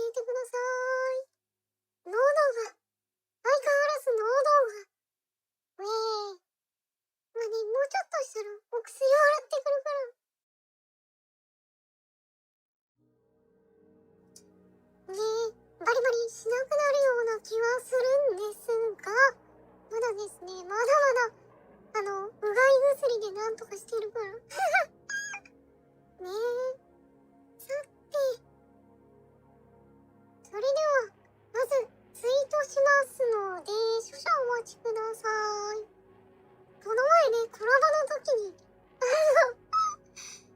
えてください。喉が、相変わらず喉が。まあね、もうちょっとしたらお薬を洗ってくるから。バリバリしなくなるような気はするんですが、まだですね、まだまだ、うがい薬でなんとかしてるから。ねえ。さて、それでは、まず、ツイートしますので、少々お待ちください。この前ね、コラボの時に、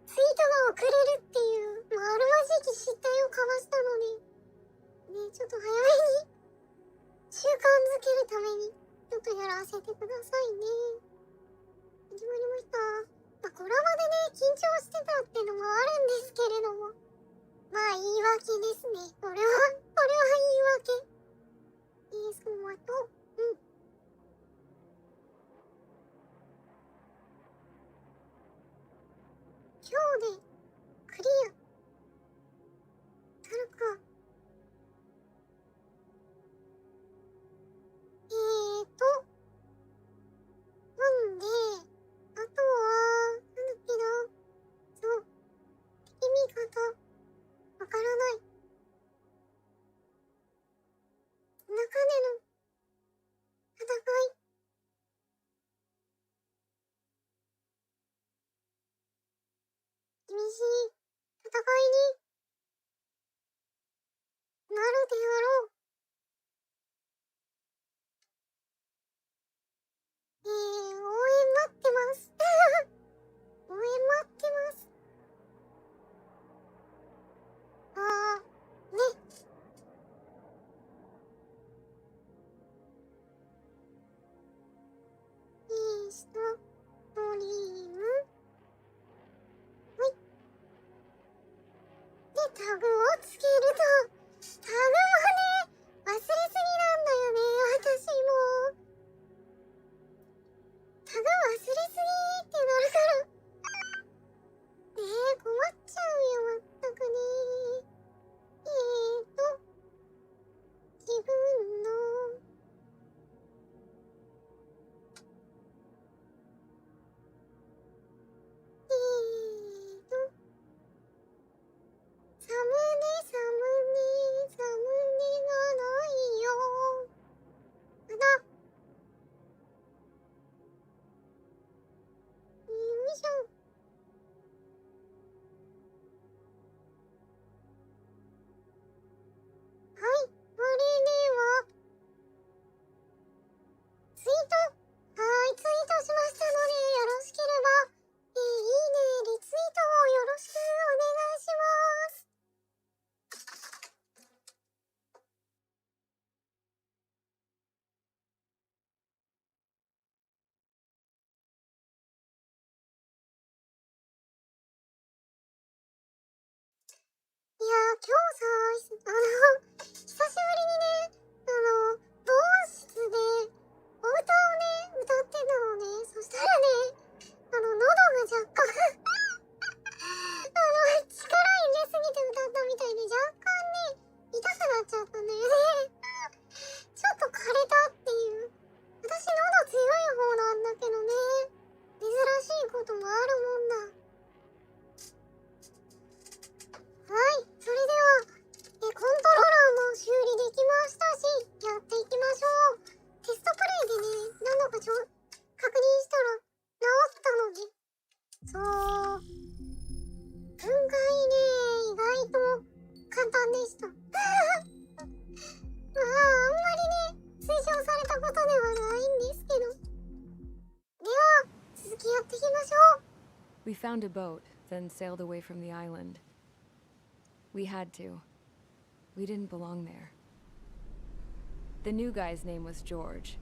ツイートが遅れるっていう、あるまじき失態をかましたので、ね、ちょっと早めに習慣づけるためにちょっとやらせてくださいね。始まりました。コラボでね、緊張してたってのもあるんですけれども、まあ言い訳ですね。これは言い訳。その後、今日でクリアなるか。なんで、あとは、なんだっけな。そう。敵味方、わからない。中での戦い。厳しい戦いになるであろう。応援待ってます。応援待ってます。ね。ストリーム。はい。で、タグをつけると、タグもね、忘れすぎなんだよね、私も。タグ忘れすぎってなるから。困っちゃうよ、まったくね。自分の、サムネがないよ。よいしょ。はい、それでは、ツイートしましたので、よろしければ、いいね、リツイートをよろしくお願いします。いやー、今日さ、久しぶりにね、防音室でお歌をね、歌ってたのね。そしたらね、喉が若干力入れすぎて歌ったみたいで、若干ね、痛くなっちゃったんだよね。ちょっと枯れたっていう。私喉強い方なんだけどね、珍しいこともあるもんだ。はい、それでは、コントローラーも修理できましたし、やっていきましょう。テストプレイでね、何度か確認したら治ったので、そう、分解ね、意外と簡単でした。まあ、あんまりね、推奨されたことではないんですけど。では、続きやっていきましょう。We found a boat, then sailed away from the island. We had to. We didn't belong there. The new guy's name was George.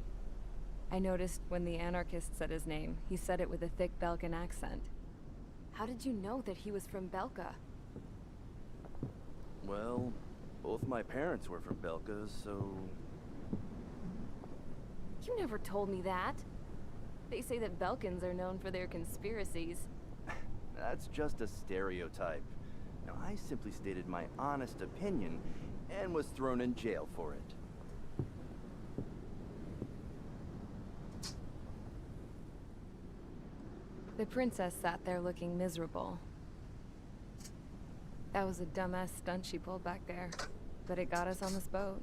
I noticed when the anarchist said his name, he said it with a thick Balkan accent. How did you know that he was from Belka? Well, both my parents were from Belka, so... You never told me that. They say that Belkans are known for their conspiracies. That's just a stereotype. Now, I simply stated my honest opinion, and was thrown in jail for it. The princess sat there looking miserable. That was a dumbass stunt she pulled back there, but it got us on this boat.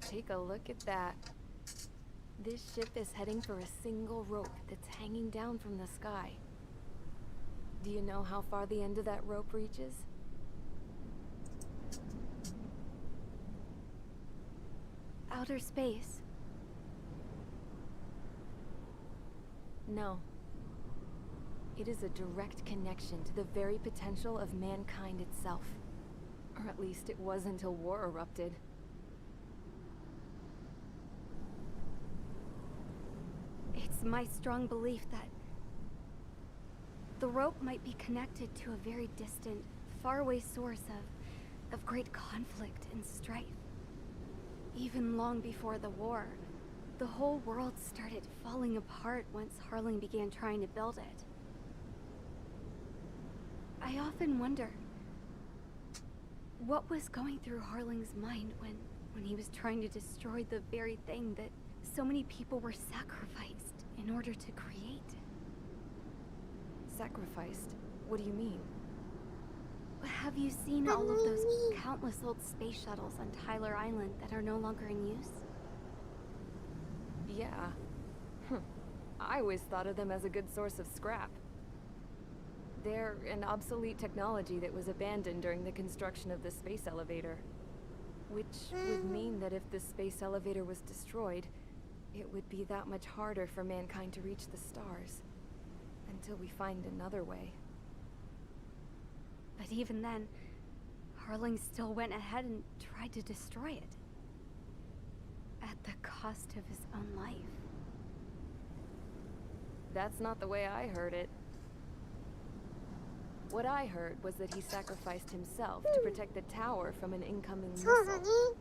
Take a look at that. This ship is heading for a single rope that's hanging down from the sky. Do you know how far the end of that rope reaches? Outer space. No. It is a direct connection to the very potential of mankind itself. Or at least it was until war erupted. It's my strong belief that the rope might be connected to a very distant, faraway source of great conflict and strife. Even long before the war, the whole world started falling apart once Harling began trying to build it. I often wonder what was going through Harling's mind when he was trying to destroy the very thing that so many people were sacrificed in order to create. Sacrificed? What do you mean? Have you seen all of those countless old space shuttles on Tyler Island that are no longer in use? Yeah. I always thought of them as a good source of scrap. They're an obsolete technology that was abandoned during the construction of the space elevator. Which would mean that if the space elevator was destroyed, it would be that much harder for mankind to reach the stars. Until we find another way. But even then, Harling still went ahead and tried to destroy it. At the cost of his own life. That's not the way I heard it. What I heard was that he sacrificed himself to protect the tower from an incoming missile.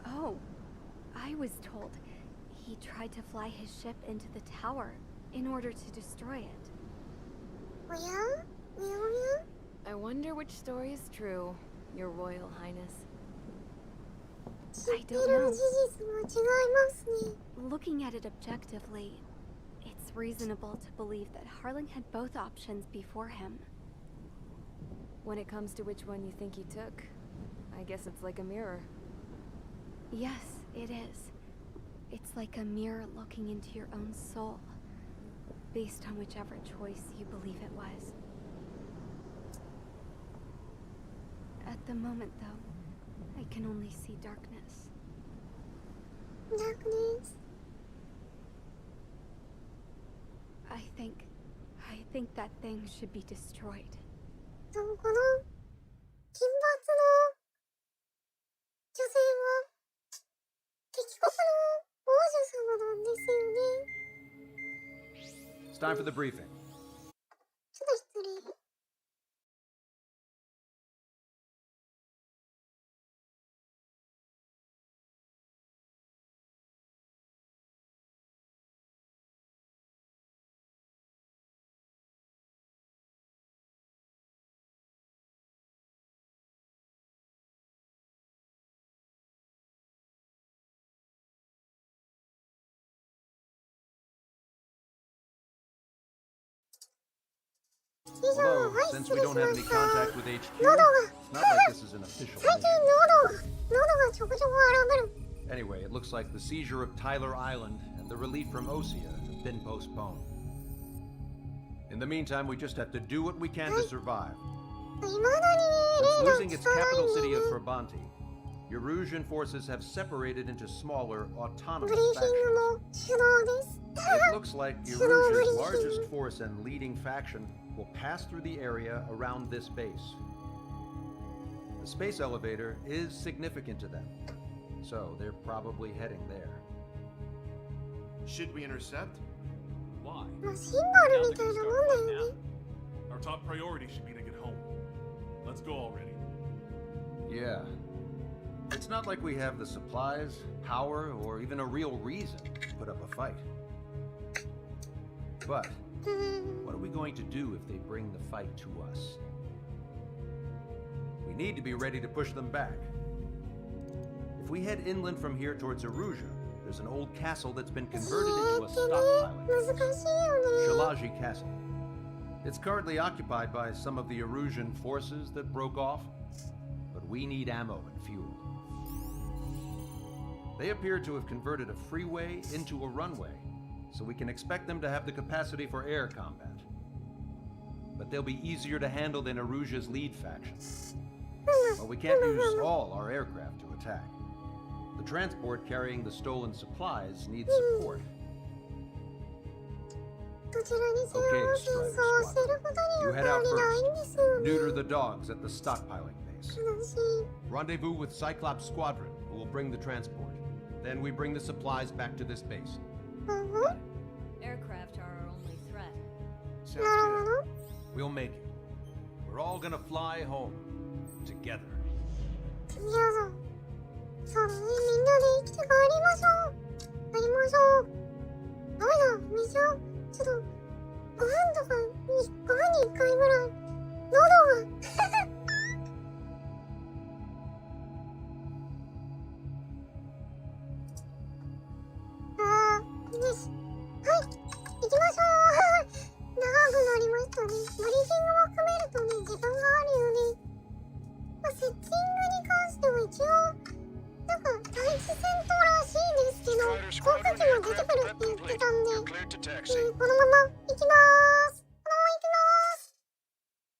Oh, I was told he tried to fly his ship into the tower in order to destroy it. I wonder which story is true, Your Royal Highness. I don't know. Looking at it objectively, it's reasonable to believe that Harling had both options before him. When it comes to which one you think he took, I guess it's like a mirror. Yes, it is. It's like a mirror looking into your own soul, based on whichever choice you believe it was. At the moment, though, I can only see darkness. I think that thing should be destroyed. It's time for the briefing. Although, since we don't have any contact with HQ, it's not like this is an official mission. Anyway, it looks like the seizure of Tyler Island and the relief from Osea have been postponed. In the meantime, we just have to do what we can to survive. Since losing its capital city of Ferbanti, Erusian forces have separated into smaller, autonomous factions. It looks like Erusian's largest force and leading faction will pass through the area around this base. The space elevator is significant to them, so they're probably heading there. Should we intercept? Why? Our top priority should be to get home. Let's go already. Yeah. It's not like we have the supplies, power, or even a real reason to put up a fight. But What are we going to do if they bring the fight to us? We need to be ready to push them back. If we head inland from here towards Aruja, there's an old castle that's been converted into a stockpiling base. 難しいよね。 Shalaji Castle. It's currently occupied by some of the Erusian forces that broke off, but we need ammo and fuel. They appear to have converted a freeway into a runway, so we can expect them to have the capacity for air combat. But they'll be easier to handle than Erusia's lead faction. But we can't use all our aircraft to attack. The transport carrying the stolen supplies needs support. どちらにせよ戦争をしていることによってありないんですよね。 Neuter the dogs at the stockpiling base. 悲しい。 Rendezvous with Cyclops Squadron, who will bring the transport. Then we bring the supplies back to this base. Aircraft are our only threat. Sounds なるほ good. ど。 We'll make it. We're all gonna fly home together. いやだ。そうだね。みんなで生きて帰りましょう。帰りましょう。ダメだ。水をちょっと5分とか5分に1回ぐらい喉があーよし。はい。行きましょう。長くなりましたね。ブリーフィングも含めるとね、時間があるよね。まあ、セッティングに関しては一応なんか第一戦闘らしいですけど、航空機も出てくるって言ってたんで、このまま行きまーす。このまま行きまーす。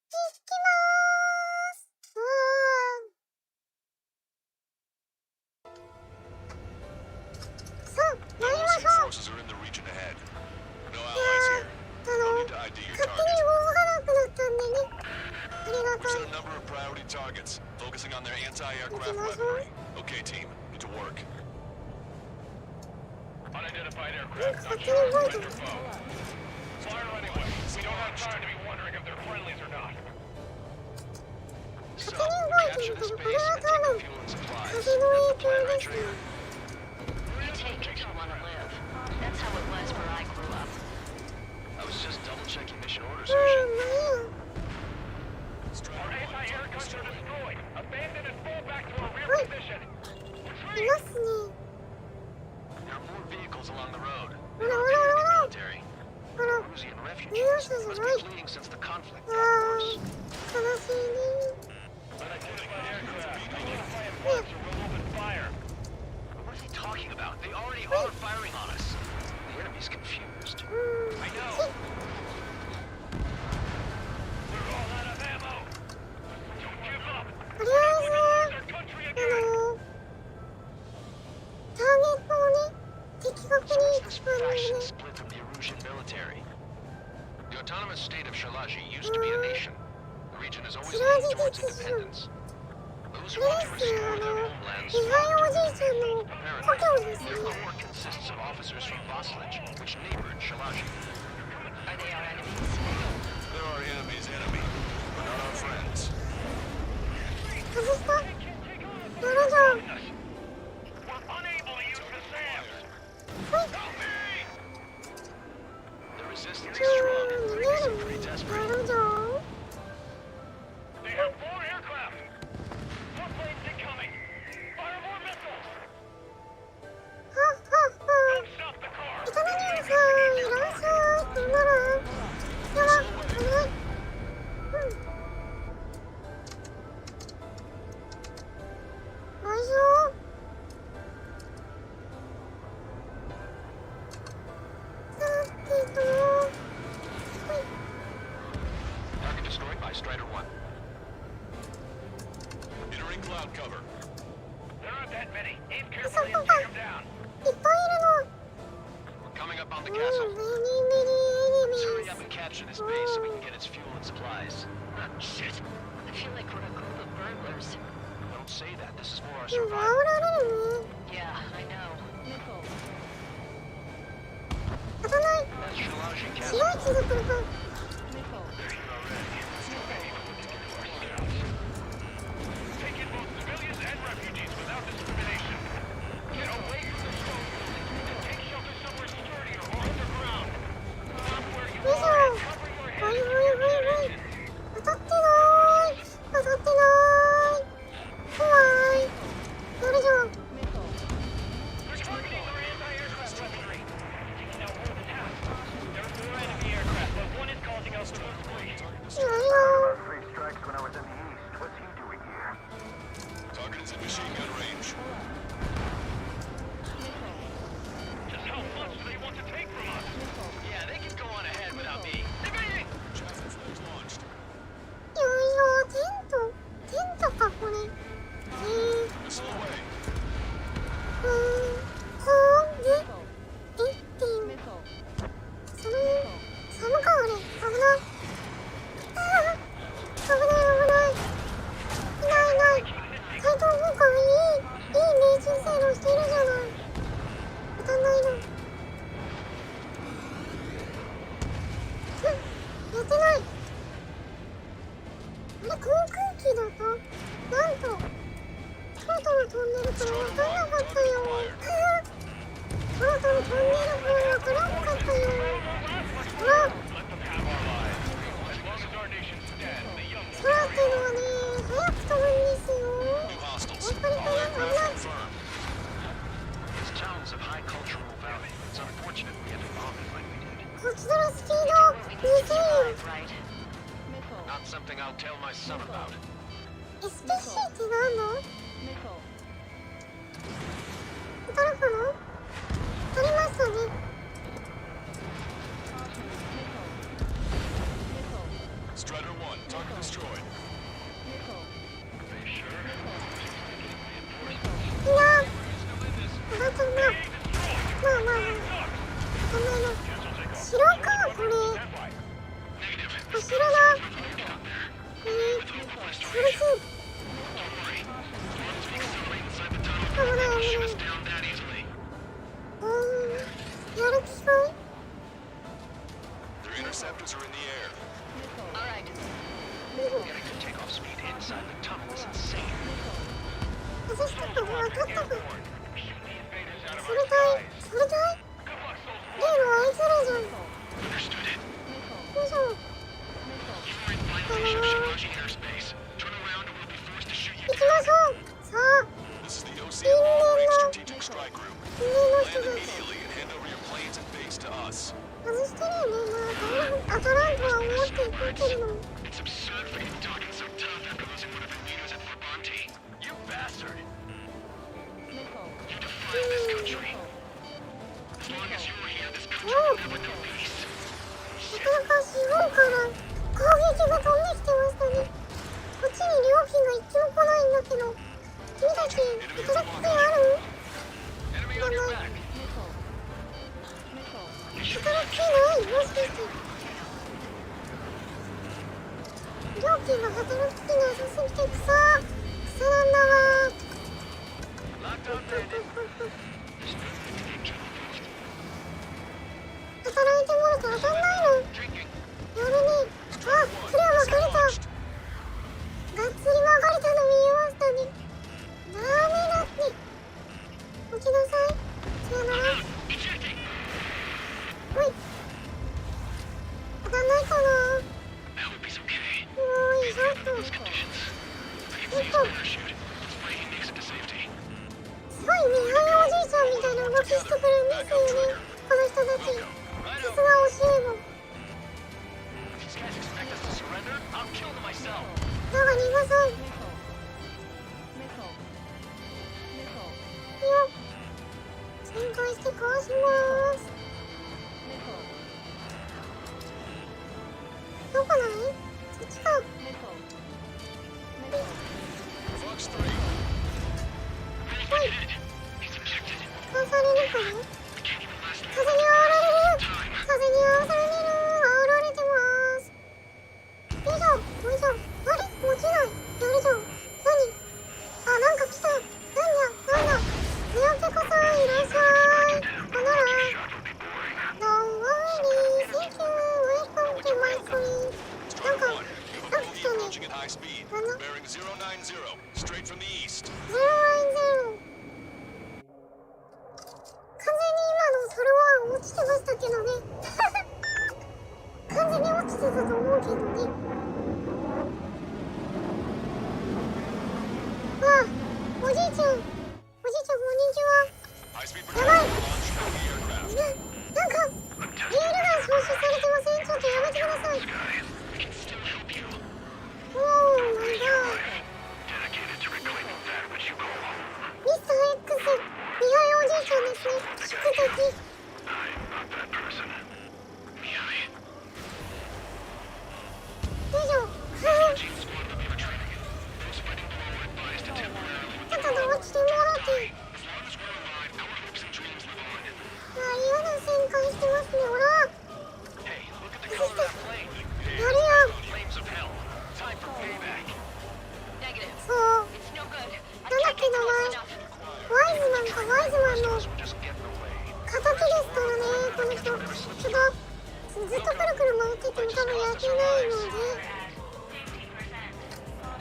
行きまーす。さあ、参りましょう。勝手に動かなくなったんでね。ありがたい。 a number of priority targets, focusing on their anti-aircraft weaponry. Okay, team, get to work. Unidentified なん aircraft か勝 not 手 sure に動い if て friend る。 or foe. Fire anyway. We don't have time to be wondering if they're friendlies or not. So, 勝手に動いて capture るけ this ど、こ base れは and 多 take 分 the fuel and supplies. 風の That's 影 the plan, 響 right, ですね。 Trigger? You take it you want to live. That's how it was where I grew up. I was just double-checking mission orders, うん、まあいい Sergeant. や。 Our anti-air guns are destroyed. Abandon and fall back to our rear position. いますね。 There are more vehicles along the road. No, They no, appear to be no, no. military. あら、 Erusian ニュー refugees スじゃ must ない。 be fleeing since the conflict あ got ー、 worse. 悲しいね。 Unidentified aircraft. Identify at once or we'll open fire. What is he talking about? They already are firing on us. The enemy's confused. うん。 I know. We're all out of ammo. Don't give up. とりあえ Our ず、country ター again. ゲットをね、的確 So に is this あの faction ね、 split from the Erusian military? The autonomous state of Shalaji used to be a nation. The region has always leaned towards independence. Those who こ want れ to ですよ、 restore their homelands 意外おじいちゃんの故郷です Their ね。 core consists of officers from Vaslich, which neighbored Shalaji. Are they our enemies? They're our enemy's enemy, but not our friends. 外したなるほど。 We're unable to use the SAMs. はい。 The resistance う is ー strong, ん、 but 逃 they げ seem る。 pretty な desperate. るほど。 They have 4 aircraft. 4 planes incoming. Fire more missiles. はっはっは。 Don't stop the car. いかなにゃんさん、いらっしゃい。どうなら。やば、危ない。うん。よいしょ。さてと。はい。 Target destroyed by Strider 1. Entering cloud cover. There aren't that many. Aim あそ carefully こ and か。 take them down. いっぱいいるの。 We're coming up on the うん、 castle. メニメニエニ Let's メ hurry up and capture this base so we can get its fuel and supplies. Shit. I feel like we're a group of burglars. Don't say that. This is for our うん、煽 survival. られるね。 Yeah, I know. 勝たない。 That's Shalaji 市 Castle. 街地が来るか。 Take in both civilians and refugees without discrimination. Get away from the stone building and take shelter somewhere sturdier or underground. Stop where you よいしょ are いやいや Three strikes when I was in the east. What's he doing here? Target is in machine gun range. Just how much do they want to take from us? Yeah, they can go on ahead without me. Evading! Chancellor's flags launched. いやいや、テントかこれ。Missile away. こうでっていうその寒かあれ危ない危ないいない怪盗効果がいい命中性能しているじゃない当たんないのやってないあれ航空機だとなんと京都のトンネルから分かんなかったよ京都のトンネルから分からんかったよほら空っていうのはね早く飛ぶんですよやっぱりかな危ない It's towns of high cultural value. It's unfortunate we had to bomb it like we did. こっちのスピード2000よ Right. Not something I'll tell my son about. SPC って何の当たるかな当たりましたね Strider 1, target destroyed. いや当たったなまあこんなの城かこれあ城だそれつ危ない危ないやる気かい Their interceptors are in the air. All right. Getting to takeoff speed inside the tunnel is insane. 外したか分かったかそれたい例のあいつらじゃん Understood it. よいしょ You are in violation of Shiraji airspace. Turn around or we'll be forced to shoot you 行きましょうさあ This is the 因 OCO 縁 Long-Range の Strategic Strike Group. 因縁の人 Land たち immediately and hand over your planes and base to us. 外してるよねまあ当たらんとは思っていくけれども It's absurd for you talking so tough after losing one of your leaders at Fort Bonte. You bastard! You defy this country. As long as you're here, this country will never know peace. なかなか四方から攻撃が飛んできてましたねこっちに料金が一機も来ないんだけど君たち働く気ある Enemy on your back. 働く気ないもしかして料金が働く気なさすぎて草なんだわ Lockdown bandit. 働いてもらって当たんないの Drinking. やるねあこれは分かれたがっつり分かれたの見えましたねダメだって起きなさいさよならほい当たんないかな I hope he's okay. もういいぞっと Those conditions. Will you please parachute? This way he makes it to safety. すごいねああいうおじいちゃんみたいな動きしてくるんですよねこの人たちさすが教え子 These guys expect us to surrender? I'll kill them myself. だが逃がさいいや旋回してかわしますどこないそっちか Fox 3. はいかわされるかな風に煽られる風に煽られる煽られてますよいしょよいしょあれ落ちないやるじゃん何あなんか来たなんだメオペコさんいらっしゃいほなら Don't worry thank you welcome to my country なんか来たね Approaching at high speed. あの Bearing 090. Straight from the east. 090完全に今のそれは落ちてましたけどね完全に落ちてたと思うけどねわあおじいちゃんこんにちは High speed やばい protection. Launch enemy aircraft. なんかレールが消臭されてませんちょっとやめてください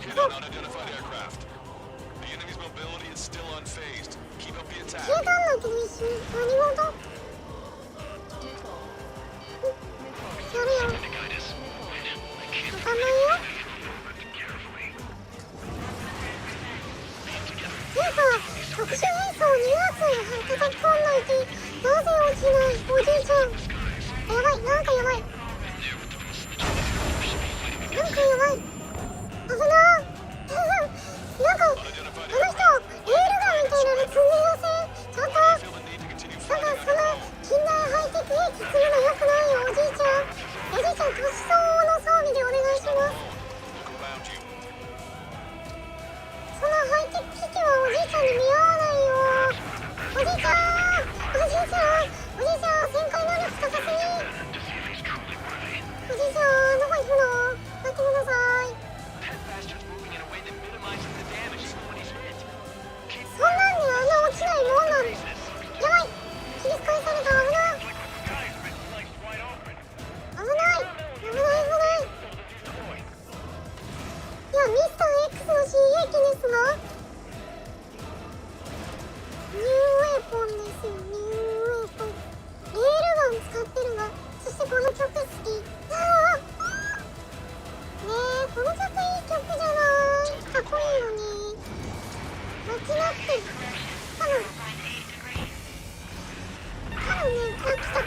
Locate an unidentified aircraft. The enemy's mobility is still unfazed. Keep up the 消 attack. えたんだけど一瞬。何事？やるよ。開かないよ。なんか特殊変装2発叩き込んどいてなぜ落ちないおじいちゃん。やばい、なんかやばい。なんかやばい。危なー。なんかあの人エールガンみたいなの積んでません？ちょっとなんかその近代ハイテク兵器積むのよくないよおじいちゃん。おじいちゃん年相応の装備でお願いします。そのハイテク機器はおじいちゃんに似合わないよ。おじいちゃんおじいちゃんおじいちゃん旋回能力高すぎ。おじいちゃんどこ行くの？待ってください。そんなんであんな落ちないもんなんです。やばい切り返された。危ない危ない危ない危ない。いやミスター X の新兵器ですがニューウェポンですよ。ニューウェポンレールガン使ってるがそしてこの曲好き。ねえこの曲いい曲じゃない。かっこいいよね。間違ってる。多分ね、来た。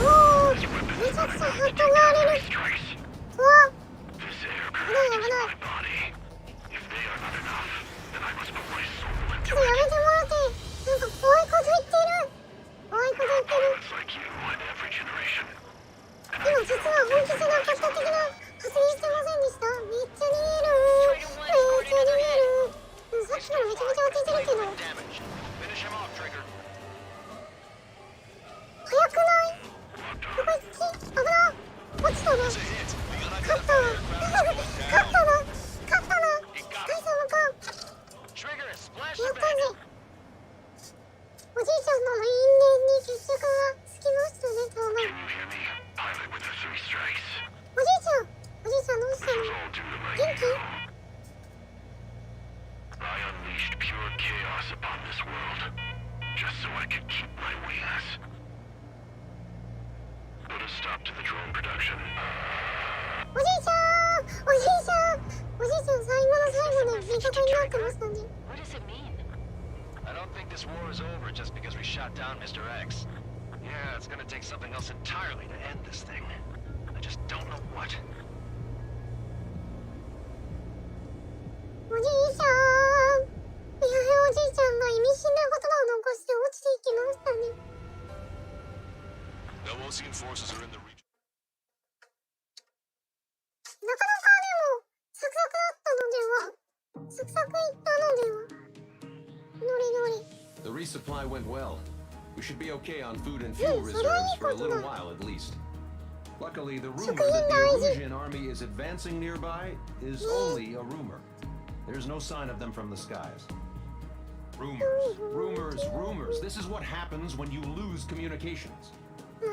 おー、めちゃくちゃハットが荒れる。うわ危ない危ない。ちょっとやめてもらって。なんか怖いこと言ってる。怖いこと言ってる。今実は本気じゃなかった的な発言してませんでした？めっちゃ逃げる。めっちゃ逃げる。さっきからめちゃめちゃ当ててるけど。早くない？ここ行き危な。落ちたな。勝ったわ。勝ったな。勝ったな。スカイ様か。やったぜ。おじいちゃんの因縁に決着がつきましたね、当番。おじいちゃんどうしたの？元気？I unleashed pure chaos upon this world, just so I could keep my wings. Put a stop to the drone production. おじいちゃん最後の最後で味方になってましたね。 What does it mean? I don't think this war is over just because we shot down Mr. X. Yeah, it's gonna take something else entirely to end this thing. I just don't know what. おじいちゃん。いやおじいちゃんが意味深な言葉を残して落ちていきましたね。 No Ocean forces are in the region. なかなかでもサクサクだったのでは。サクサクいったのでは。ノリノリ。 The resupply went well. We should be okay on food and fuel reserves for a little while at least. Luckily, the rumor that the Erusian army is advancing nearby is only a rumor. There's no sign of them from the skies. Rumors. This is what happens when you lose communications. We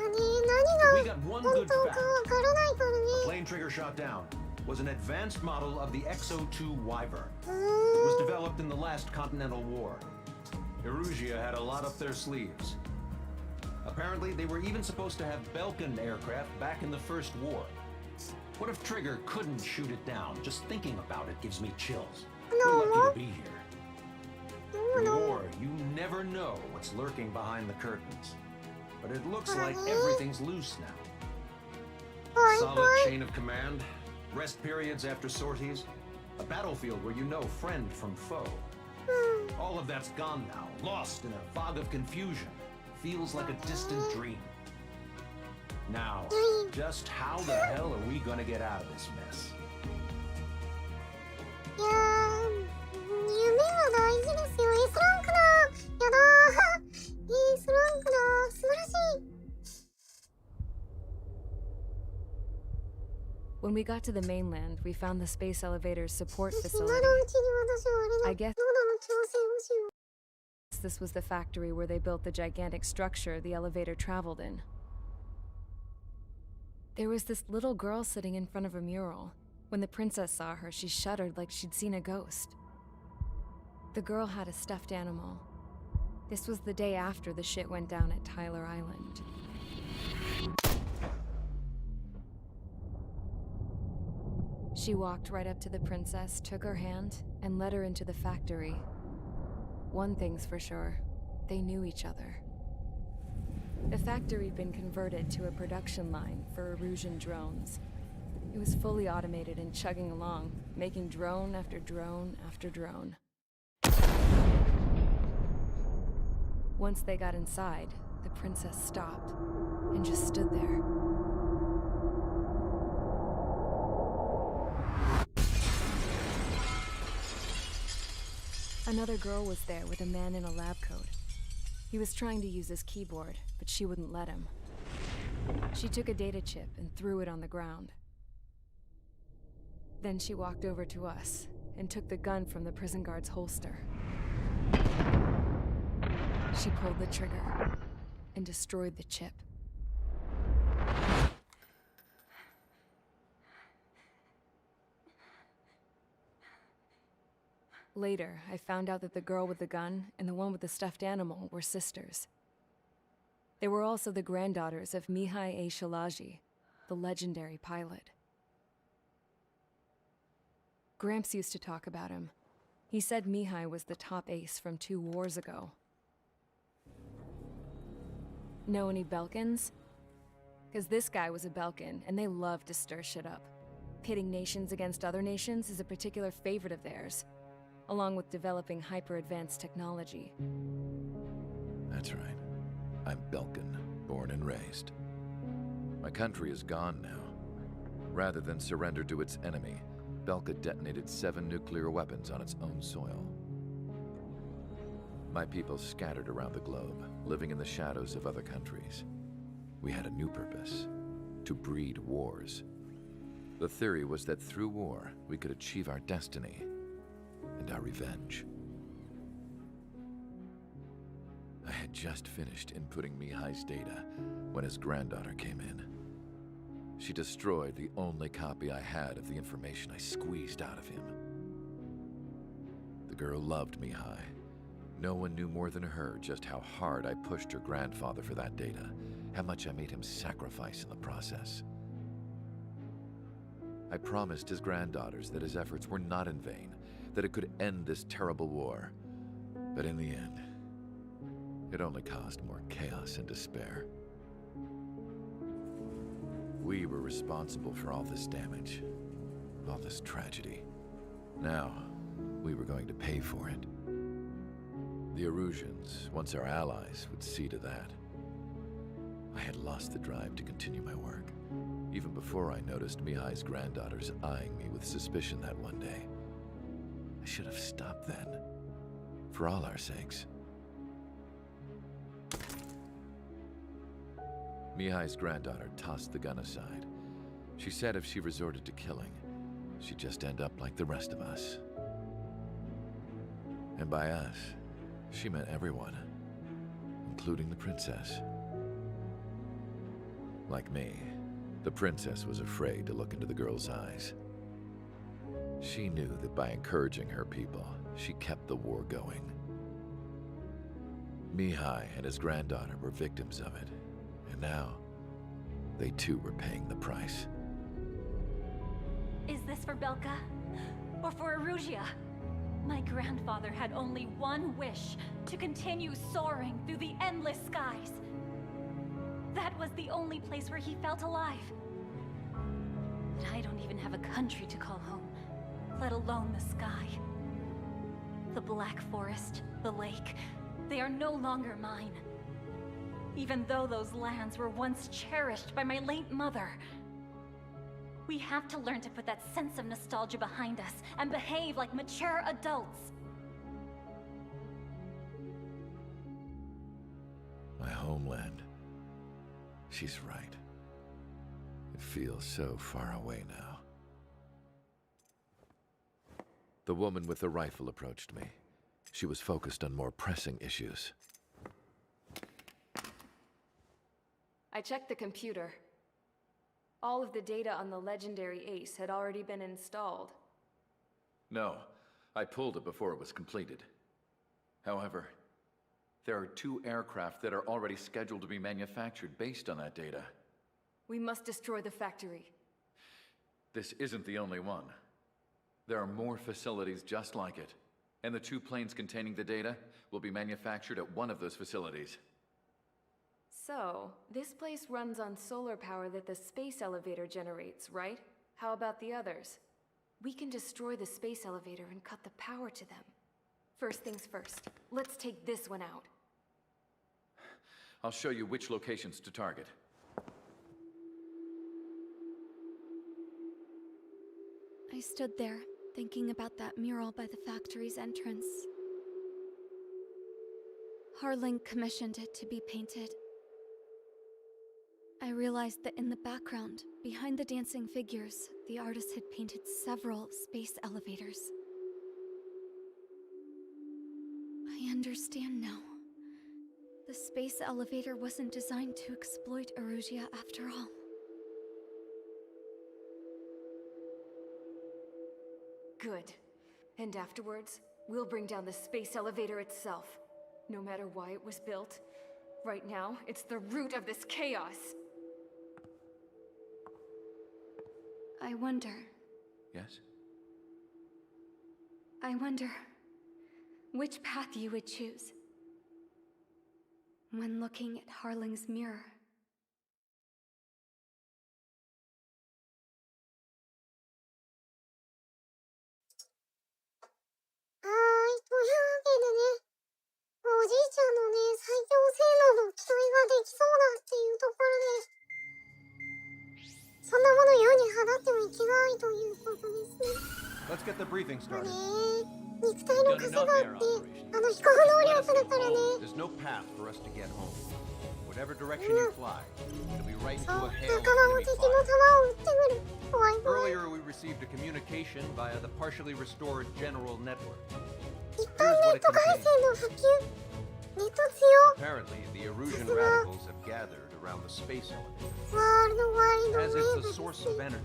got one good fact. The plane Trigger shot down was an advanced model of the XO-2 Wyvern. It was developed in the last Continental War. Erusia had a lot up their sleeves. Apparently, they were even supposed to have Belkin aircraft back in the First War. What if Trigger couldn't shoot it down? Just thinking about it gives me chills. We're lucky to be here. In war, you never know what's lurking behind the curtains. But it looks like everything's loose now. Solid chain of command, rest periods after sorties, a battlefield where you know friend from foe. All of that's gone now, lost in a fog of confusion. Feels like a distant dream. Now, just how the hell are we gonna get out of this mess? いや夢は大事ですよ。S ランクだ。やだー。S ランクだ。素晴らしい。 When we got to the mainland, we found the space elevator's support 今のうち facility. に私はあれだ。 I guess 喉の調整をしよう。 this was the factory where they built the gigantic structure the elevator traveled in. There was this little girl sitting in front of a mural. When the princess saw her, she shuddered like she'd seen a ghost. The girl had a stuffed animal. This was the day after the shit went down at Tyler Island. She walked right up to the princess, took her hand, and led her into the factory. One thing's for sure, they knew each other. The factory had been converted to a production line for Erusian drones. It was fully automated and chugging along, making drone after drone after drone. Once they got inside, the princess stopped and just stood there. Another girl was there with a man in a lab coat. He was trying to use his keyboard, but she wouldn't let him. She took a data chip and threw it on the ground. Then she walked over to us and took the gun from the prison guard's holster. She pulled the trigger and destroyed the chip. Later, I found out that the girl with the gun and the one with the stuffed animal were sisters. They were also the granddaughters of Mihai A. Shalaji, the legendary pilot. Gramps used to talk about him. He said Mihai was the top ace from 2 wars ago. Know any Belkans? Because this guy was a Belkan, and they love to stir shit up. Pitting nations against other nations is a particular favorite of theirs, along with developing hyper-advanced technology. That's right. I'm Belkan, born and raised. My country is gone now. Rather than surrender to its enemy, Belka detonated 7 nuclear weapons on its own soil. My people scattered around the globe, living in the shadows of other countries. We had a new purpose: to breed wars. The theory was that through war, we could achieve our destiny and our revenge. I had just finished inputting Mihai's data when his granddaughter came in. She destroyed the only copy I had of the information I squeezed out of him. The girl loved Mihai. No one knew more than her just how hard I pushed her grandfather for that data, how much I made him sacrifice in the process. I promised his granddaughters that his efforts were not in vain, that it could end this terrible war. But in the end, it only caused more chaos and despair. We were responsible for all this damage, all this tragedy. Now, we were going to pay for it. The Erusians, once our allies, would see to that. I had lost the drive to continue my work, even before I noticed Mihai's granddaughters eyeing me with suspicion that one day. I should have stopped then, for all our sakes. Mihai's granddaughter tossed the gun aside. She said if she resorted to killing, she'd just end up like the rest of us. And by us, she meant everyone, including the princess. Like me, the princess was afraid to look into the girl's eyes. She knew that by encouraging her people, she kept the war going. Mihai and his granddaughter were victims of it, and now, they too were paying the price. Is this for Belka? Or for Erusia? My grandfather had only one wish: to continue soaring through the endless skies. That was the only place where he felt alive. But I don't even have a country to call home, let alone the sky. The Black Forest, the lake, they are no longer mine. Even though those lands were once cherished by my late mother. We have to learn to put that sense of nostalgia behind us and behave like mature adults. My homeland. She's right. It feels so far away now. The woman with the rifle approached me. She was focused on more pressing issues. I checked the computer. All of the data on the legendary Ace had already been installed. No, I pulled it before it was completed. However, there are 2 aircraft that are already scheduled to be manufactured based on that data. We must destroy the factory. This isn't the only one. There are more facilities just like it, and the 2 planes containing the data will be manufactured at one of those facilities. So, this place runs on solar power that the space elevator generates, right? How about the others? We can destroy the space elevator and cut the power to them. First things first, let's take this one out. I'll show you which locations to target. I stood there, thinking about that mural by the factory's entrance. Harling commissioned it to be painted. I realized that in the background, behind the dancing figures, the artist had painted several space elevators. I understand now. The space elevator wasn't designed to exploit Erusia after all. Good. And afterwards, we'll bring down the space elevator itself. No matter why it was built, right now, it's the root of this chaos. I wonder. Yes? I wonder which path you would choose when looking at Harling's mirror. はーい、というわけでね、おじいちゃんのね、最強性能の期待ができそうだっていうところで、そんなもの世に放ってはいけないということですね。Let's get the briefing まあ started. ね、肉体の枷があって、飛行能力だからね。 There's no path for us to get home. Whatever direction you fly, it'll be right そう、 into a hail 仲 of 間も enemy 敵も fire. 弾を撃ってくる。怖い怖い。 Earlier, we received a communication via the partially restored general network. 一般ネット回線の普及。ネット強。 Apparently, the Erusian radicals have gathered around the space elevator, ワールドワイドウェ as ブ it's で a す source of energy.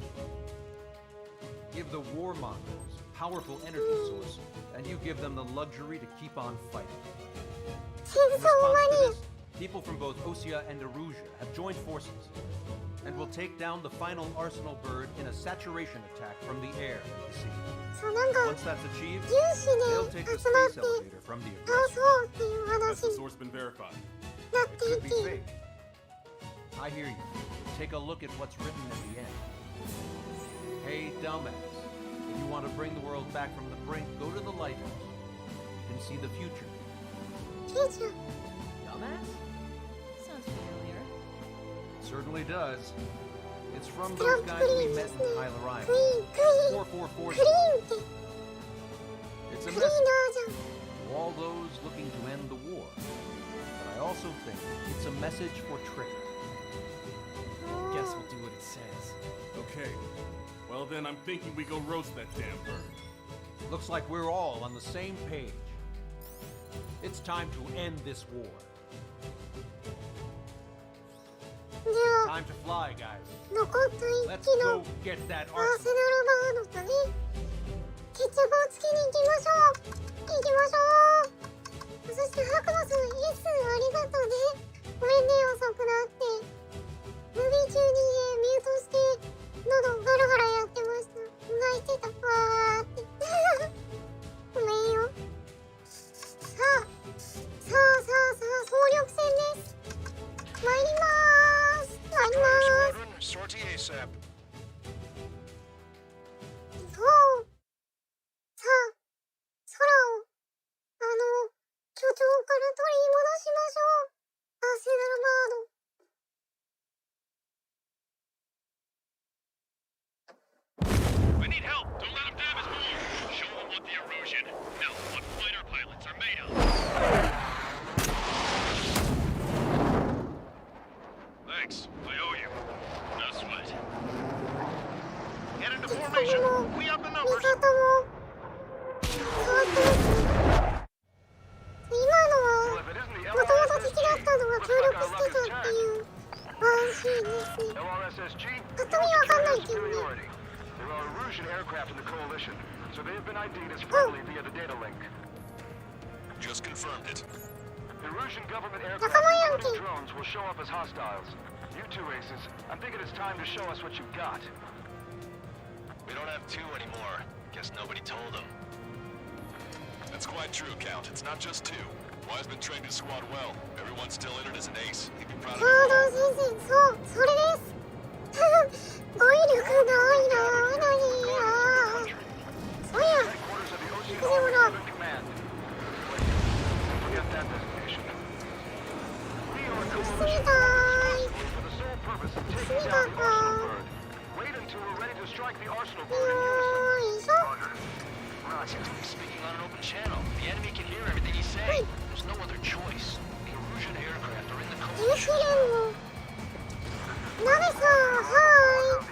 Give the warmongers a powerful energy source, and you give them the luxury to keep on fighting. 戦 In 争終わ response to り。 this, people from both Osea and Erusia have joined forces, and will take down the final arsenal bird in a saturation attack from the air and the sea. そうなんか Once that's achieved, 有志 they'll で take the 集まっ space て elevator from the 倒 aggressor. そうっていう Has 話 the に source been verified? なって Could い be て。 fake. I hear you. Take a look at what's written at the end. Hey, dumbass. If you want to bring the world back from the brink, go to the lighthouse. You can see the future. フューチャー。 Dumbass? Sounds familiar. It certainly does. It's from トラ those ンプ guys クリ we ーンで met す in ね。 Tyler ク Island. イーン、クイーン。 444. クリーンって。 It's ク a リーナー message じゃん。 to all those looking to end the war. But I also think it's a message for Trigger. Guess we'll do what it says. Okay. Well then, I'm thinking we go roast that damn bird. Looks like we're all on the same page. It's time to end this war. では、 Time to fly, guys. 残った一 Let's 機の go get that アーセ arsenal. ナルバードとね、決着をつけに行きましょう。行きましょう。そして白馬さん、エースありがとうね。ごめんね、遅くなって。ムービー中にミュートして、喉ガラガラやってました。泣いてた。わーって。ごめんよ。さあ、総力戦です。参りまーす。参りまーす。 Sortie ASAP. そう。さあ、空を、巨頂から取り戻しましょう。アーセナルバード。We need help! Don't let him damage more! Show them what the erosion, no, what fighter pilots are made of! Thanks, I owe you. No sweat. Get into 敵 formation! も、 We have the 味 numbers! 方も、変わってますね。今のは、 Well, if it isn't the もともと敵だったのが協力してたっていうワンシーンですね。 LRSSG, パッと見けどね。 There are Erusian aircraft in the coalition, so they have been ID'd as friendly via the data link. Just confirmed it. Erusian government aircraft, including drones, will show up as hostiles. You two aces, I'm thinking it's time to show us what you've got. We don't have two anymore. Guess nobody told them. That's quite true, Count. It's not just two. Wise been trained his squad well. Everyone's still in it as an ace. He'd be proud of you. そう、それです。語彙力ないな、そうや、ほら。進みたい。進みたか。よいしょ。Speaking on an open channel. The enemy can hear everything he's saying. There's no other choice. The Erusian aircraft are in the coalition. ナベさん、はい。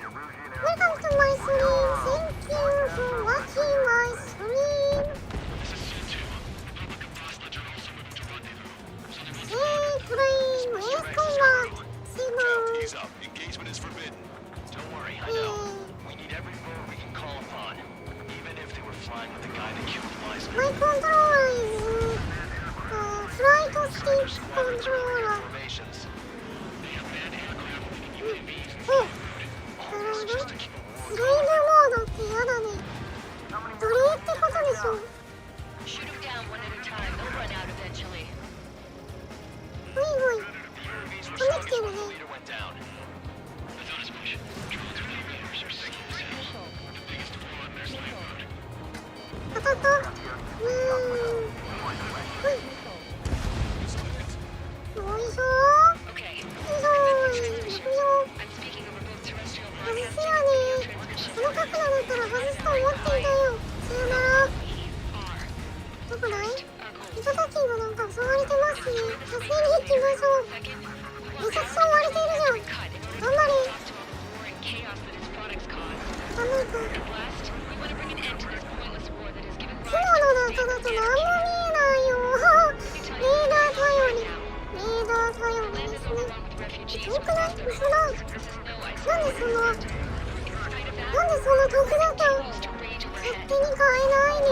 Welcome to my stream. Thank you for watching my stream. Playing Ace Combat. Ease up. Engagement is forbidden. Don't worry, I know. We need every move we can call upon. Even if they were flying with the guy that killed Wise. My controller is flight stick controller. なるほど。スライドモードってやだね。奴隷ってことでしょ。Shoot them down one at a time. They'll run out eventually. ほいほい。飛んできてるね。当たった。ほい。よいしょー。よいしょー。行くよ。外すよね。この角度だったら外すと思っていたよ。さよなら。どこだい？糸タキがなんか襲われてますね。助けに行きましょう。めちゃくちゃ追われているじゃん。頑張れ。ダメか。雲の中だと何も見えないよ。レーダー頼り。レーダー頼りですね。遠くない？嘘だ。なんでその遠くだと勝手に変えないね。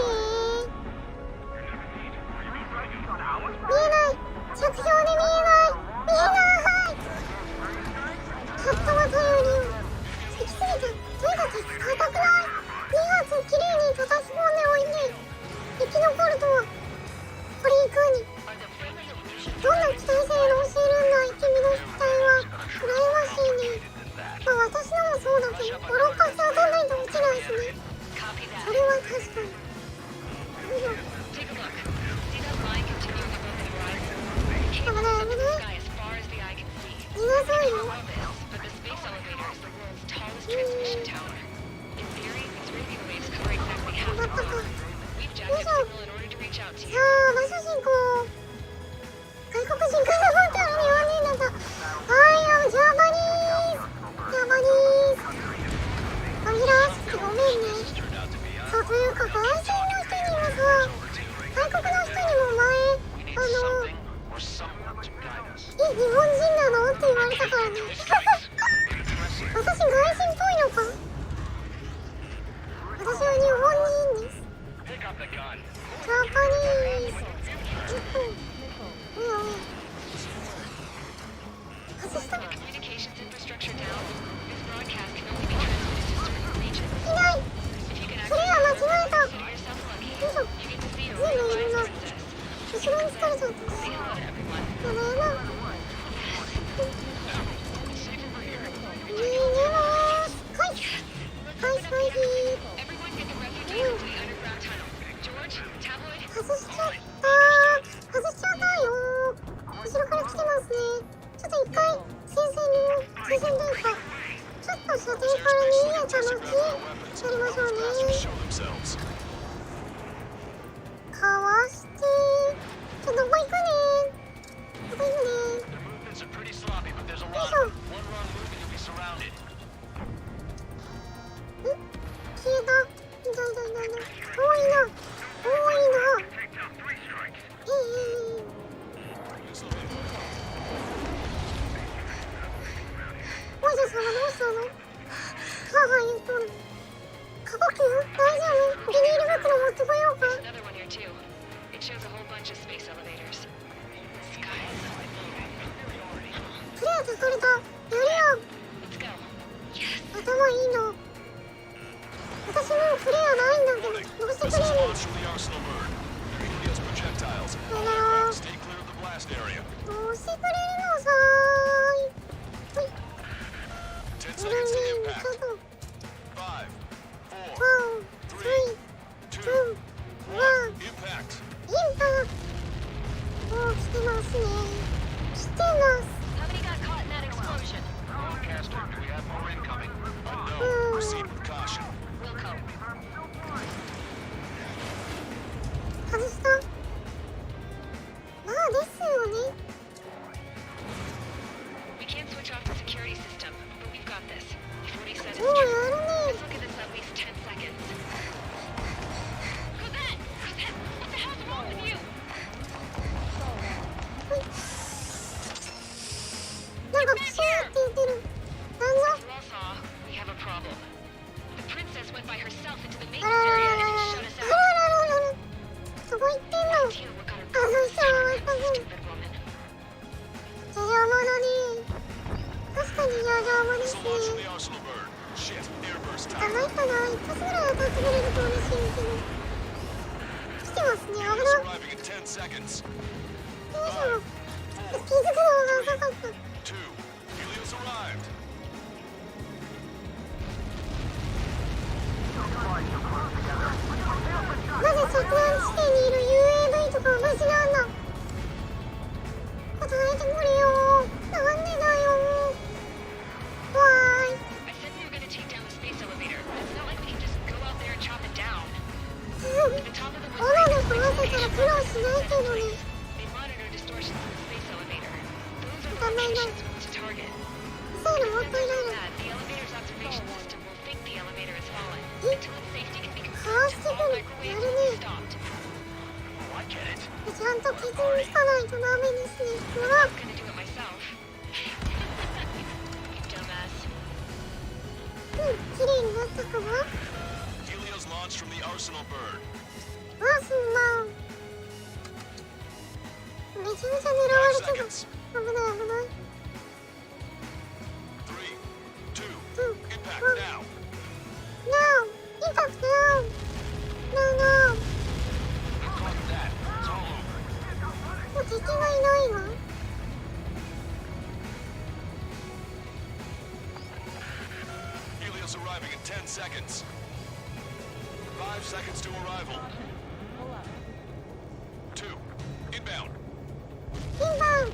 見えない。着氷で見えない。見えない。カットが頼りよ。好きすぎた。とにかく硬くない。2発きれいに叩き込んでおいて生き残るとは。これいかに。どんな機体性能しているんだい。君の機体は羨ましいね。まあ私のもそうだけど、5、6発当たんないと落ちないですね。それは確かに。よいしょ。危ない危ない。逃がそうよ。頑張ったか。よいしょ。さあ、場所進行。外国人から本当に日本人だった。はい、ジャパニーズ。ジャパニーズ。紛らわしくてごめんね。さあ、というか外人の人にもさ、外国の人にも前日本人なのって言われたからね。私外人っぽいのか。私は日本人です。ジャパニーズ。外した。いない。それは間違えた。よいしょ。ずいぶんいるな。後ろに疲れちゃった。やだやだ。逃げます。はい。はい、スパイキー。外しちゃった。外しちゃったよ。後ろから来てますね。ちょっと一回前線というか、ちょっと射程から逃げた後やりましょうね。かわして。どこ行くね。どこ行くね。よいしょ。消えた。痛い。多いな。王女様どうしたの？はの持ってこようか。 There's another one here too. It shows a whole bunch of space elevators. Skies. フレア出された。やるやん。 Let's go. Yes. 頭いいな。私もうフレアないんだけど、どうしてくれるの。 Launch from the arsenal bird. Helios projectiles. やだー。 Stay clear of the blast area. どうしてくれるのさーい。はい。 10 ちょ seconds to っ impact. と。 5, 4, ワン、スリー、 2, ツー、ワン。 1. Impact. インパクト。もう来てますね。来てます。 How many got caught in that explosion? Broadcaster, do we have more incoming? Unknown. Proceed with caution. Wilco. 外した。まあですよね。 We can't switch off the security system, but we've got this. If what he said is もう true, やるね。 let's look at this at least 10 seconds. Cosette! Cosette! What the hell's wrong with you? なんかプシューって言ってる。なんだ。 As you all saw, we have a problem. The princess went by herself into the あ maintenance らら area ら and ら shut us ら out. らららら。そこ行ってんの。 Tia, what got her あ、そしたら回った分。 stupid woman. 邪魔だね。確かに邪魔です Missile launch from ね。 the arsenal bird. Shit. Airburst あ、 time. 参ったな。一発ぐらい当たってくれると嬉しいけど。来てますね。危 Helios な。 arriving in 10 seconds. よいしょ。 4, 気づくのが遅かった。 2. Helios arrived. なぜ着弾地点にいる UAV とか同じなんだ。答えてくれよ。なんでだよ。わーい。 I said we were going to take down the space elevator, but it's not like we can just go out there and chop it down. 斧 The top of the で壊せたら苦労しないけどね。 They monitor distortions in the space elevator. Those are the ダメだ。 locations we want to target. そういうのもっとい Sensors ら like ない。 that, the elevator's observation system will think the elevator has fallen. Eh? Until its safety can be かわして confirmed, く all る。 microwaves や will る be ね。 stopped. Oh, I get it. ちゃんと傷につかないとダメですね。うわ I was gonna do it myself. You dumbass. 綺麗になったかな。 Helios launched from the arsenal bird. あ、すんまん。めちゃめちゃ狙われ 5 てた。 seconds. 危ない危ない。 3, 2, うん。 impact now. Now! インパクト now! Now! Caught that. It's all over. もう敵がいないわ。 Helios arriving in 10 seconds. 5 seconds to arrival. 2, inbound. ピンバン。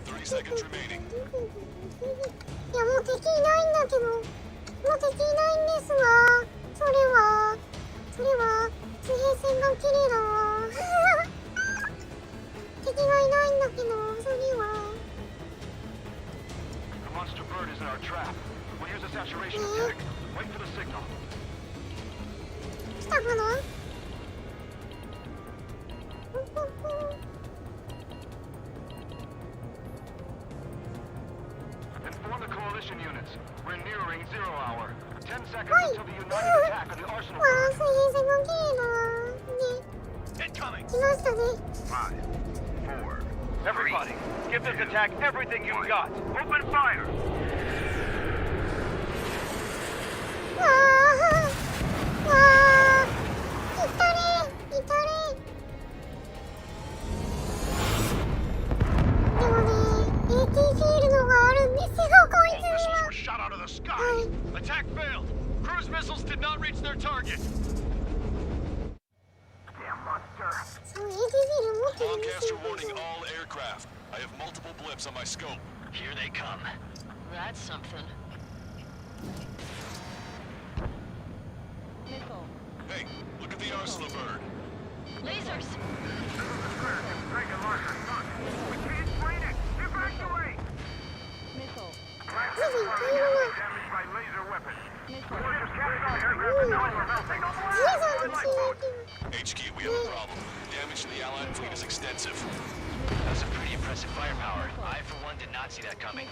30 seconds remaining. いや、もう敵いないんだけど。もう敵いないんですが。それは地平線が綺麗だわ。敵がいないんだけど、それは。 The monster bird is in our trap. We'll use a saturation attack. Wait for the signal. 来たかな。 Inform the coalition units. We're nearing 0 hour. 10 seconds はい。 until the united attack on the arsenal わあ、 bird. 水平線が綺麗だわ。ね、 Incoming. 来ましたね。 5, 4. Everybody, give this attack everything you've got. Open fire. わあ、わあ、いたれ、いたれ。でもね、AT フィールドがあるんですよ、こいつ All に missiles は。 were shot out of the sky. Hi. Attack failed. Cruise missiles did not reach their target. そう、AT フィールド持ってるんです Broadcaster よ。 warning all aircraft. I have multiple blips on my scope. Here they come. That's something. Hey, look at the arsenal bird. Lasers! HQ, we have a problem. Damage to the Allied fleet is extending. expensive. That's some pretty impressive firepower. I, for one, did not see that coming.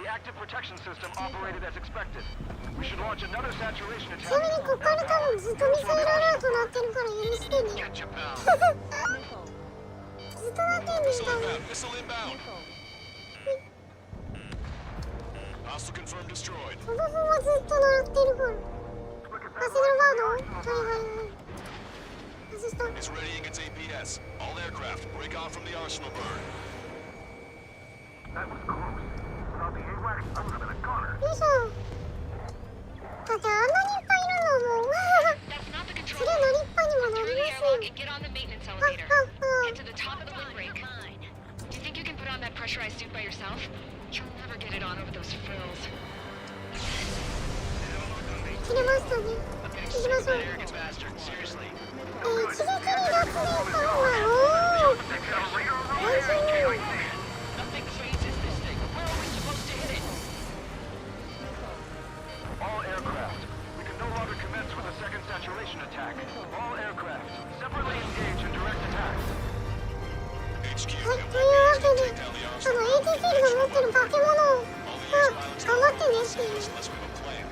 The active protection system operated as expected. We should launch another saturation ちなみに attack. ここから多分ずっとミサイルアラート鳴ってるから許してね。 Get your pal. ずっと鳴ってんです Missile 多分。 inbound. Missile inbound. Hostile confirmed destroyed. ほぼほぼずっと鳴ってるから。あ、セドルバード？はいはいはい。外した。 It's readying its APS. All aircraft, break off from the arsenal burn. That was close. Without the AWACS, I would have been a goner. よいしょ。だってあんなにいっぱいいるのもう。 That's not the そ control れ乗 room. りっぱにも乗 Through り the ます airlock よ。 and get on the maintenance あ、 elevator. あ、 Get to the top of the windbreak. Do you think you can put on that pressurized suit by yourself? You'll never get it on over those frills. 切れましたね。行きましょう。 Arrogant bastard. Seriously. 一撃に脱線したのは、おー。何十人。 Nothing phases this thing. Where are we supposed to hit it? All aircraft. We can no longer commence with a second saturation attack. All aircraft, separately engage in direct attacks. HQ, はい、というわけで、AT フィールド持ってる化け物が頑張ってねっていう。 unless we have a plan.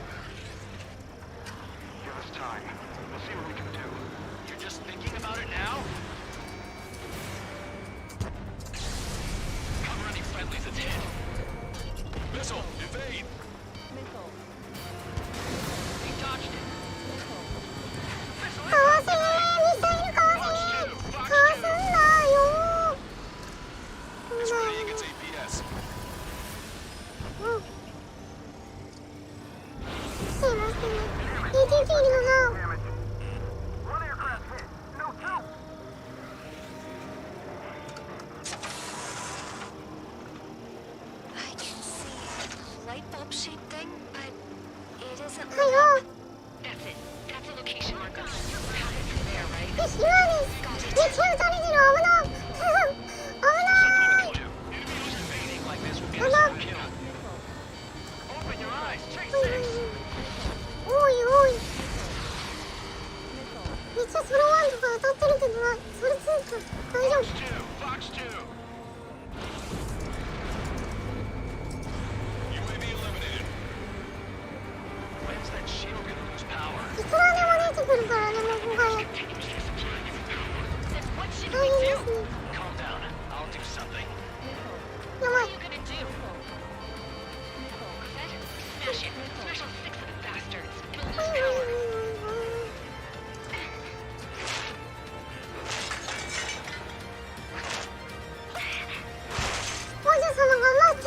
Give us time. We'll see what we can do. You're just thinking about it now? Cover any friendlies that's hit. Missile, evade! He dodged it. かわせミサイルかわせかわすんだよ It's readying its APS. うんすいません AT フィールドが Damage. One aircraft hit. No, two. I can see a light bulb shaped thing, but it isn't はいよ That's it. That's a location marker. You're coming from there, right? よし今ですめっちゃ撃たれてる危な危ない Enemies invading like this will 危 get な us all killed. Open your eyes. Take おい six. おいおいめっちゃソロワンとか当たってるけどなそれついた大丈 Fox 2. Fox 2. UAV eliminated. When's that shield gonna lose power? 夫いくらでも出てくるからねもうもはや Continuously supplying you with power. Then what should 大 we 変で do? すね Calm down. I'll do something. やば What い are you gonna do? Said, smash it. Smash all 6 of the bastards. It'll lose power. 王女様頑張って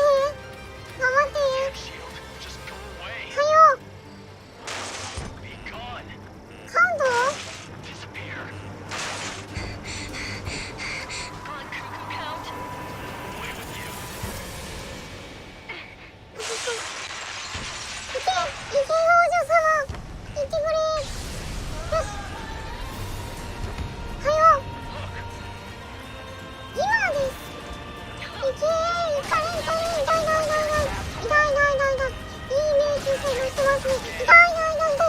頑張って Shield, just go away. はよ Be gone. 感動 Disappear. On cuckoo count. Away with you. いけ王女様行ってくれよしはよ今ですいけーいかれいかれ痛い痛い痛い痛い痛い痛い痛いいい命中性のしてますね痛い痛い痛い痛い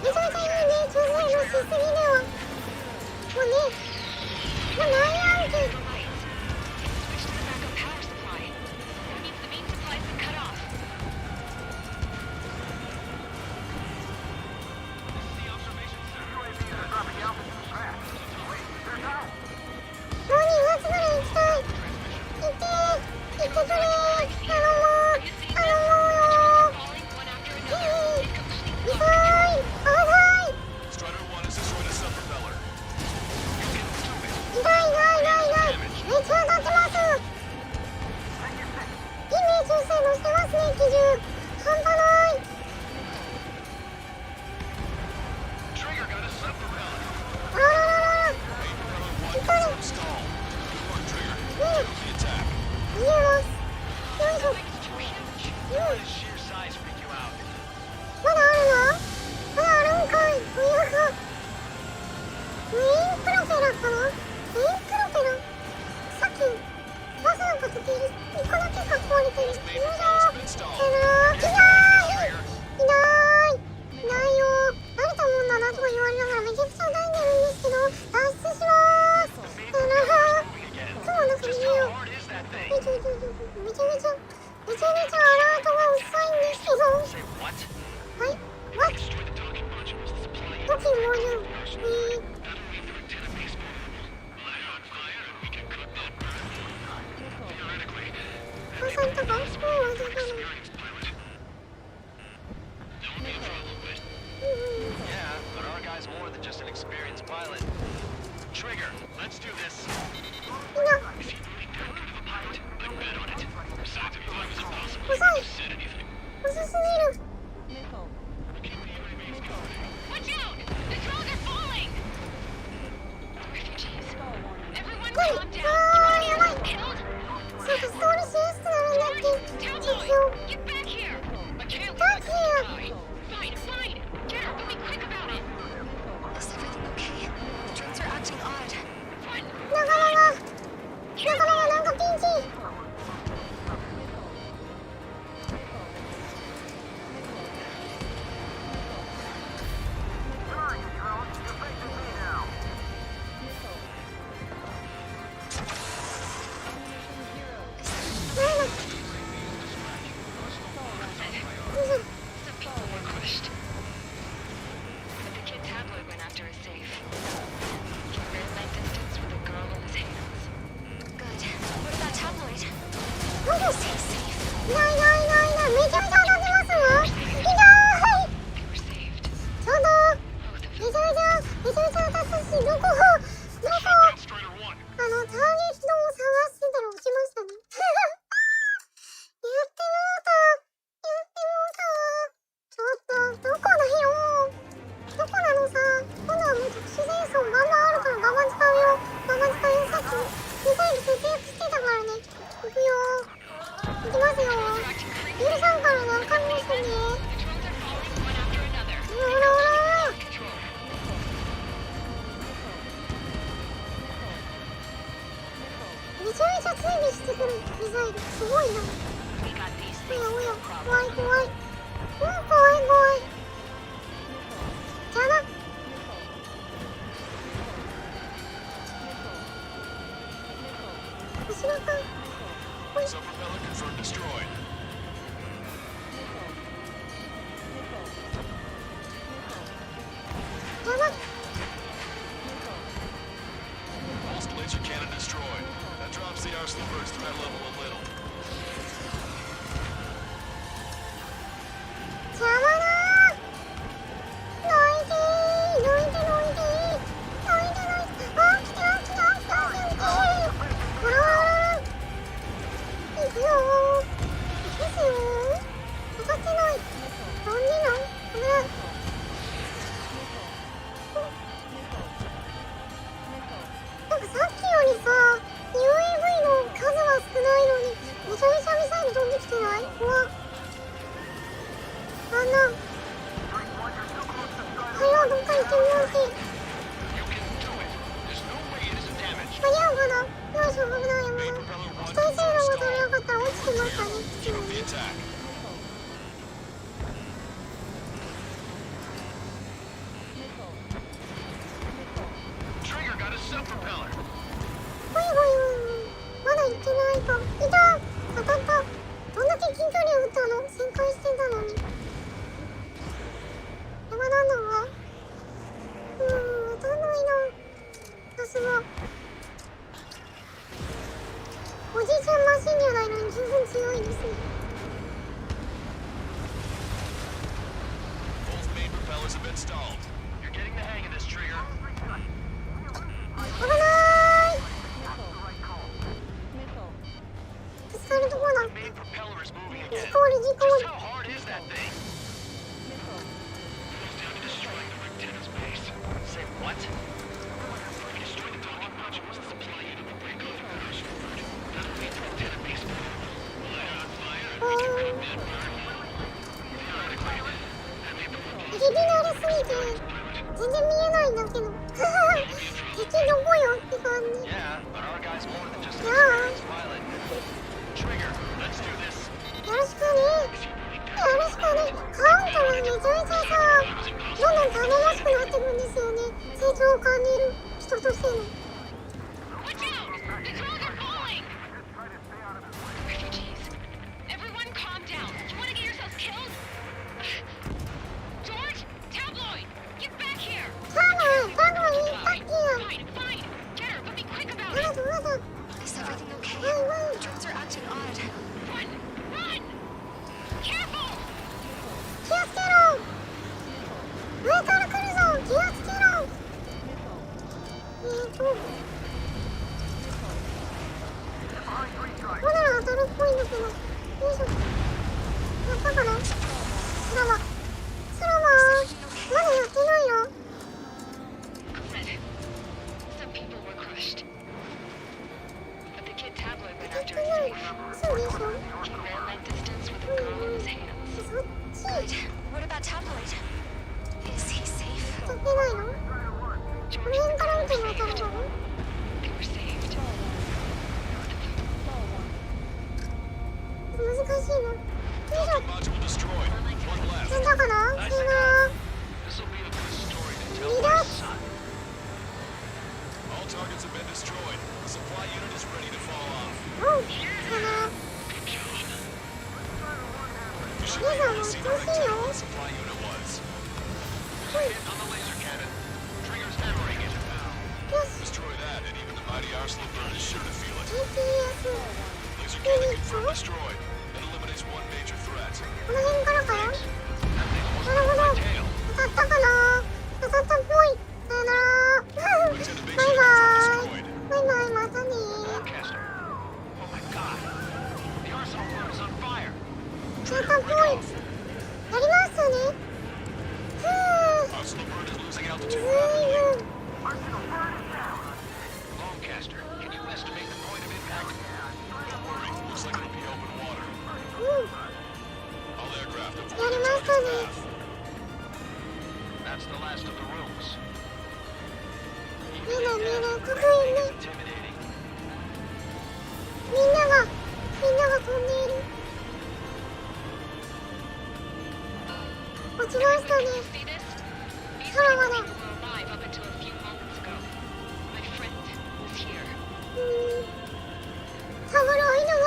めちゃめちゃいい命中性のしすぎではもうねもうなんやんけ Switch to the backup power supply. That means the main supply's been cut off. The observation center. UAVs are dropping altitude fast. Wait, they're down. もう2発ぐらい行きたい行って行ってくれ頼む頼むよ Falling one after い another. い It completely 痛い危ない Strider 1 has destroyed a sub-propeller. You can do it. 痛い痛い痛い痛いめっちゃ当たってますいい命中性のしてますね基準半端ない Trigger got a sub-propeller. あらららら Propeller 1 痛い installed. Good work, Trigger. ね Close the attack. 逃げますよいしょ Too huge. Why does sheer size freak you out? まだあるのまだあるんかいというかメインプロペラかなメインプロペラさっきバスのこと聞いて1個だけかっこ悪いけどよいしょ Propeller 痛 has been installed. い痛い痛いよ慣れたもんだなとか言われながらめちゃくちゃ痛いんでるんですけど脱出します The main repeater is moving again. an experienced pilot. Trigger, let's do this. Is he really that good of a pilot? I'd bet on it. Besides, if he thought it was impossible, he What's wouldn't that? have said anything. 遅すぎる。 Watch out! The drones are falling! Refugees. Everyone 何 calm down. You wanna get やばい。 yourself killed? そうか、ストーリーしやすくなるんだっけ。 Tell 実 boy! 用。 Get back here! I can't let Back that here. girl die. Fine, fine. Get her, but be quick about it. Is everything okay? The drones are acting odd. Run! 仲間がなんかピンチ。Some people were crushed. But the kid tabloid went after a safe. He ran that distance with a girl in his hands. Good. What about tabloid? なんか Stay safe. いない。めちゃめちゃ当たってますよ。いない。 They were saved. ちょうど Both of め them. ちゃめちゃ当たったし、どこStrider 1. ターゲットを探してたら落ちましたね。やってもうた。ちょっと、どこだよ。どこなのさ。今度はもう特殊戦争バンバンあるからバンバン使うよ。さっきミサイル節約してたからね。行くよ。行きますよ。許さんからね、わかりましたね。 The drones are falling one after another. ほらほら。 Control. めちゃめちゃ追尾してくるミサイル。すごいな。 We got these おや things. おや、 No problem. 怖い。怖い。じゃあな。後ろか。ほい。 Sub-propeller confirmed destroyed. じゃあな。 Pulsed laser cannon destroyed. That drops the arsenal bird's threat level a little. 邪魔だー。どいてー。あ、来た。ほら。行くよー。行きますよー。当たってない。なんでなん？なんかさっきよりさ、UAV の数は少ないのに、めちゃめちゃミサイル飛んできてない？うわ。あんな。早うどっか行ってみようって。 You can do it. There's no way it isn't damaged. 間に合うかな？よいしょ、危ない。 Propeller 1 機体性能が confirmed 取れな stall. かったら落ちてましたね。 Keep up the attack. Trigger got a sub-propeller. ほい。まだ行ってないか。いた。当たった。どんだけ近距離を撃ったの？旋回してたのに。これはなんだろう？当たんないな。さすが。おじいちゃんマシンじゃないのに十分強いですね。 Both main propellers have been stalled. You're getting the hang of this, Trigger. 危ない。ぶつかるとこだ。 Main propeller is moving 事 again. 故る。 Just how hard is that thing? Goes down to destroying the antenna's base. Say what? We destroyed the docking modules that supply you to the break off the commercial bird. That'll lead to antenna base. Light on fire. We can cook that bird. Theoretically, that may prove いきなりすぎて全然見えないんだけど。敵どこよって感じ。 Yeah, but our guy's more than just an Yeah. experienced pilot. Trigger, let's do this. よろしくね。カウントがめちゃめちゃさ、どんどん頼もしくなってくんですよね。成長を感じる人としての。 Watch out! The drones are falling! Refugees. Everyone calm down. You wanna get yourselves killed? George? Tabloid! Get back here! 多分いいさっきや。 Fine. Get her, but be quick about ま it! だ。 Is everything okay? はい。 The drones are acting odd. Run! Careful! 気をつけろ。上から来るぞ。気をつけろ。ここなら当たるっぽいんだけど。よいしょ。やったかな。スラバまだやってないよ。Corinne, some people were crushed. But the kid tabloid went やっ after て his ない。 safe. そうでしょ。 He ran that distance with a girl in his hands. そっち Good. What about tabloid? Is he safe? やってないの。この George 辺 and the から girl 見て were も当たる saved. かな。 They were saved. 難しいな。よいしょ。 Module destroyed. One left. なんだかな。すいま This'll be a good story to ー。 tell リ my ラッ son. All targets have been destroyed. The supply unit is ready to fall off. うん。かな。 You should 皆 be さん able も to see 調 the 子いい rectangle よ。 the supply unit was. ほい。 Hit on the laser cannon. Trigger's hammering it. よし。 Destroy that, and even the mighty Arsenal bird is sure to feel it. GPS。 Laser cannon confirmed destroyed. That eliminates one major threat. この辺からかな。 That thing almost なるほ broke ど。 my tail. 当たったかな。当たったっぽい。さよなら。バイバ Lieutenant イ。 base unit destroyed. バイバイ、またね。 Broadcaster. Oh my god. The arsenal room is on fire. 当たったっぽい。やりましたね。ふぅ。 Arsenal bird is losing ず altitude い rapidly. ぶん。 Longcaster, can you estimate the point of impact? Don't worry. Looks like it'll be open water. うん。 All aircraft や avoid り the ました target's ね。 path. That's the last of the rooms. 見えない見えない。かっこいい Everything ね。 is intimidating. みんなが飛んでいる。落ちましたね。 See this? These 空ま people だ。 were alive up until a few moments ago. My friend was here. タブロイドが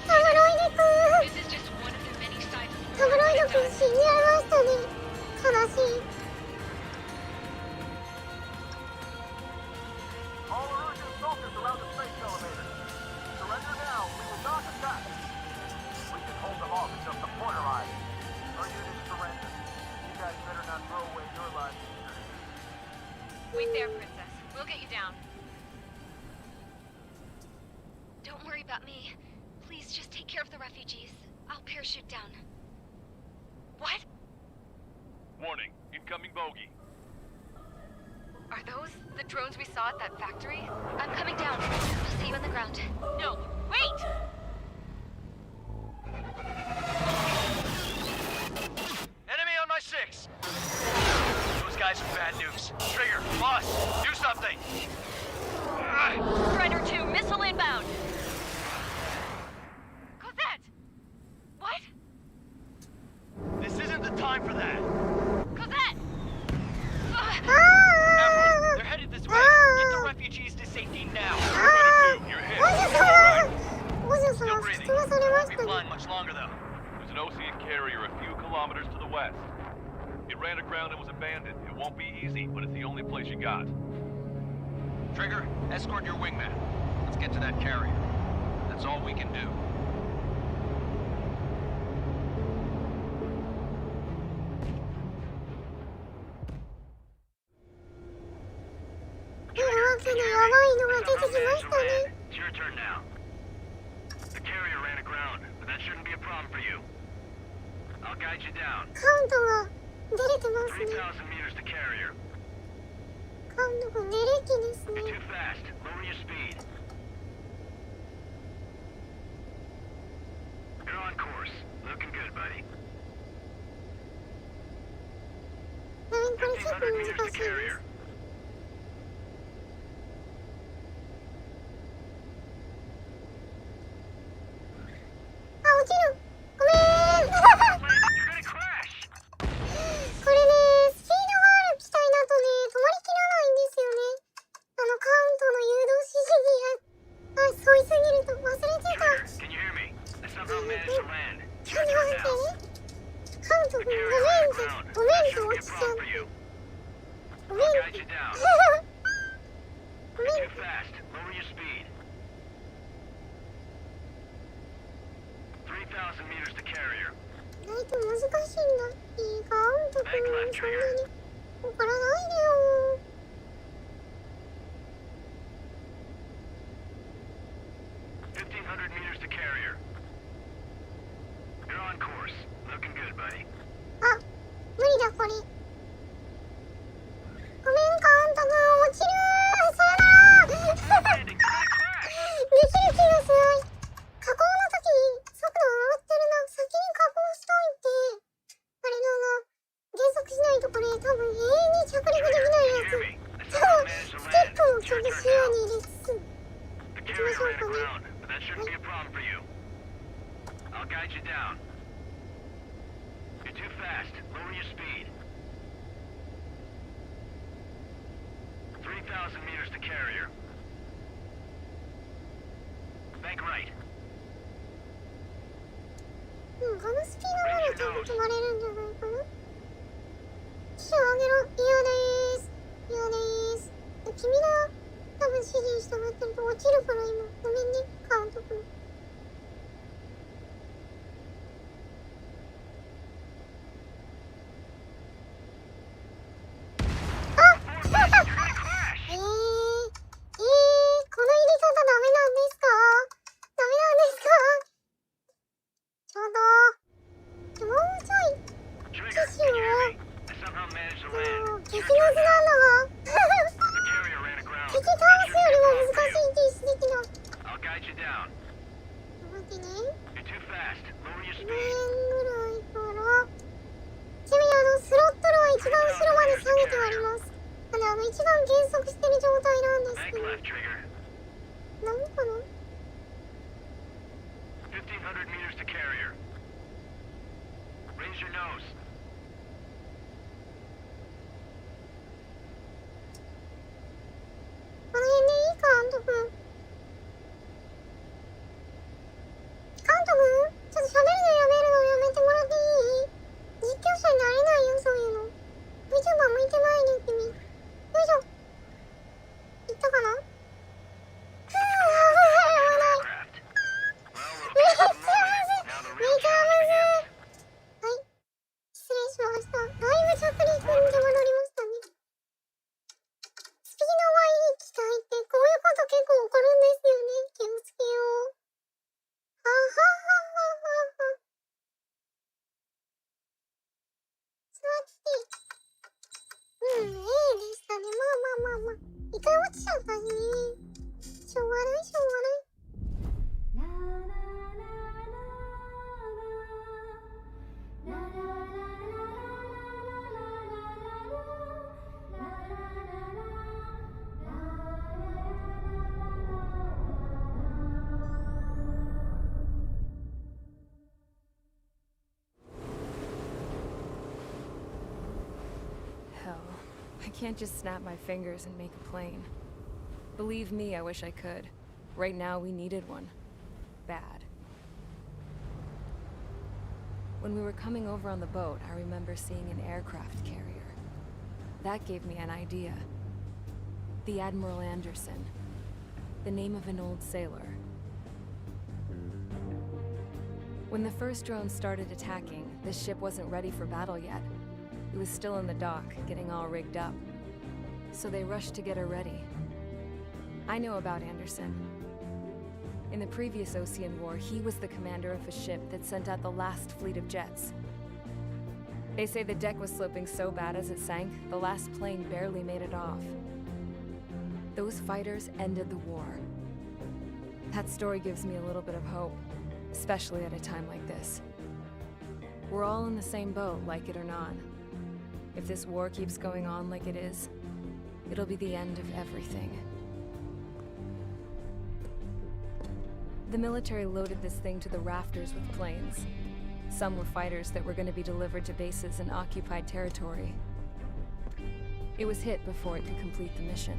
タブロイドくん。 This is just one of the many sides of タ the ブ war ロイド we've くん done. 死んじゃいましたね。悲しい。 All Erusian soldiers around the space elevator. Surrender now. We will not attack. We can hold them off until the porter arrives. Our unit surrender. You guys better not throw away your lives either. Wait there, princess. We'll get you down. Don't worry about me. Please just take care of the refugees. I'll parachute down. What? Warning. Incoming bogey. Are those the drones we saw at that factory? I'm coming down. I'll see you on the ground. No, wait! Enemy on my 6. Those guys are bad news. Trigger, boss, do something. Strider 2, missile inbound! Cosette! What? This isn't the time for that. Cosette! Avril, they're headed this way. Get the refugees to safety now. Strider 2, you're hit. 王女様 Still 吹 breathing. き飛ばされま Won't し be たね。 flying much longer though. There's an Osean carrier a few kilometers to the west. It ran aground and was abandoned. It won't be easy, but it's the only place you got. Trigger, escort your wingman. Let's get to that carrier. That's all we can do. というわけでやばいのが出てきましたね。 It's your turn now. The carrier ran aground, but that shouldn't be a problem for you. I'll guide you down. カウントが出れてますね。 3,000 meters to carrier. カウントが履歴ですね。 You're too fast. Lower your speed. You're on course. Looking good, buddy. ちなみにこれ結構 1,500 meters 難 to しいです。 carrier. あ、落ちる。ごめん。 You're gonna crash. これね、スピードがある機体だとね、止まりきらないんですよね。カウントの誘導指示に沿いすぎると忘れてた。 Can you hear me? I somehow managed to land. ちょっと待ってね。カウントごめんと落ちちゃう。ごめん。 Guide you down. ごめん。 Too fast. Lower your speed. 3,000 meters to carrier. 意外と難しいんだ。いいカウントくん、そんなに怒らないでよ。1,500 meters to carrier. You're on course. Looking good, buddy. あ、無理だこれ。ごめん監督、落ちるー。さよならできる気がする。加工の時に速度上がってるな。先に加工しといて、あれだな。減速しないとこれ多分永遠に着陸できないやつ。ステップをちょっと視野に入れつつ行きましょうかね。That shouldn't be a problem for you. I'll guide you down. You're too fast. Lower your speed. 3,000 meters to carrier. Bank right. このスピードなら多分止まれるんじゃないかな。機種上げろ。嫌です。嫌です。君が多分指示に従ってると落ちるから今。ごめんね、監督。この入れ方ダメなんですか？ダメなんですか？ちょうど。もうちょい。機種を。激ムズなんだが。敵倒すよりも難しいって意識的な。待ってね。2円ぐらいから。ちなみにスロットルは一番後ろまで下げてあります。一番減速してる状態なんですけど。なんかな？ 1,500 meters to carrier. Raise your nose. この辺でいい監督。監督、ちょっと喋るのやめてもらっていい？実況者になれないよ、そういうの。VTuber 向いてないね、君。よいしょ。いったかな？危ない。めっちゃむずい。はい。失礼しました。だいぶ着陸に手間取りましたね。スピードはいい機体ってこういうこと結構起こるんですよね。気をつけよう。ははははは。座って。でしたね。まあ。一回落ちちゃったしね。しょうがない。Hell, I can't just snap my fingers and make a plane. Believe me, I wish I could. Right now, we needed one. Bad. When we were coming over on the boat, I remember seeing an aircraft carrier. That gave me an idea. The Admiral Anderson. The name of an old sailor. When the first drone started attacking, the ship wasn't ready for battle yet. It was still in the dock, getting all rigged up. So they rushed to get her ready. I know about Anderson. In the previous Ocean War, he was the commander of a ship that sent out the last fleet of jets. They say the deck was sloping so bad as it sank, the last plane barely made it off. Those fighters ended the war. That story gives me a little bit of hope, especially at a time like this. We're all in the same boat, like it or not. If this war keeps going on like it is, it'll be the end of everything. The military loaded this thing to the rafters with planes. Some were fighters that were going to be delivered to bases in occupied territory. It was hit before it could complete the mission.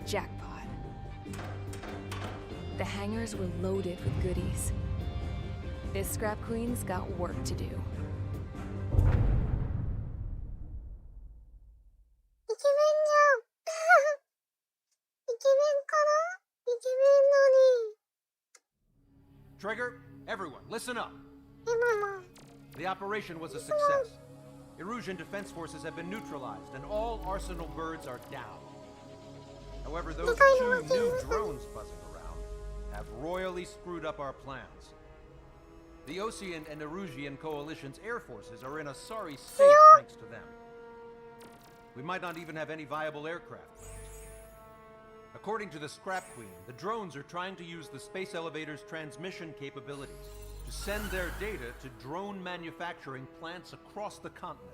Jackpot. The hangars were loaded with goodies. This scrap queen's got work to do. イケメンじゃん。イケメンかな？イケメンだね。 Trigger, everyone, listen up. まあ。 The operation was a success. Erusian defense forces have been neutralized, and all Arsenal birds are down. However, those でかいのが two 来 new ましたね。 drones buzzing around have royally screwed up our plans. The Osean and Erusian coalition's air forces are in a sorry state thanks to them. We might not even have any viable aircraft left. According to the Scrap Queen, the drones are trying to use the space elevator's transmission capabilities to send their data to drone manufacturing plants across the continent.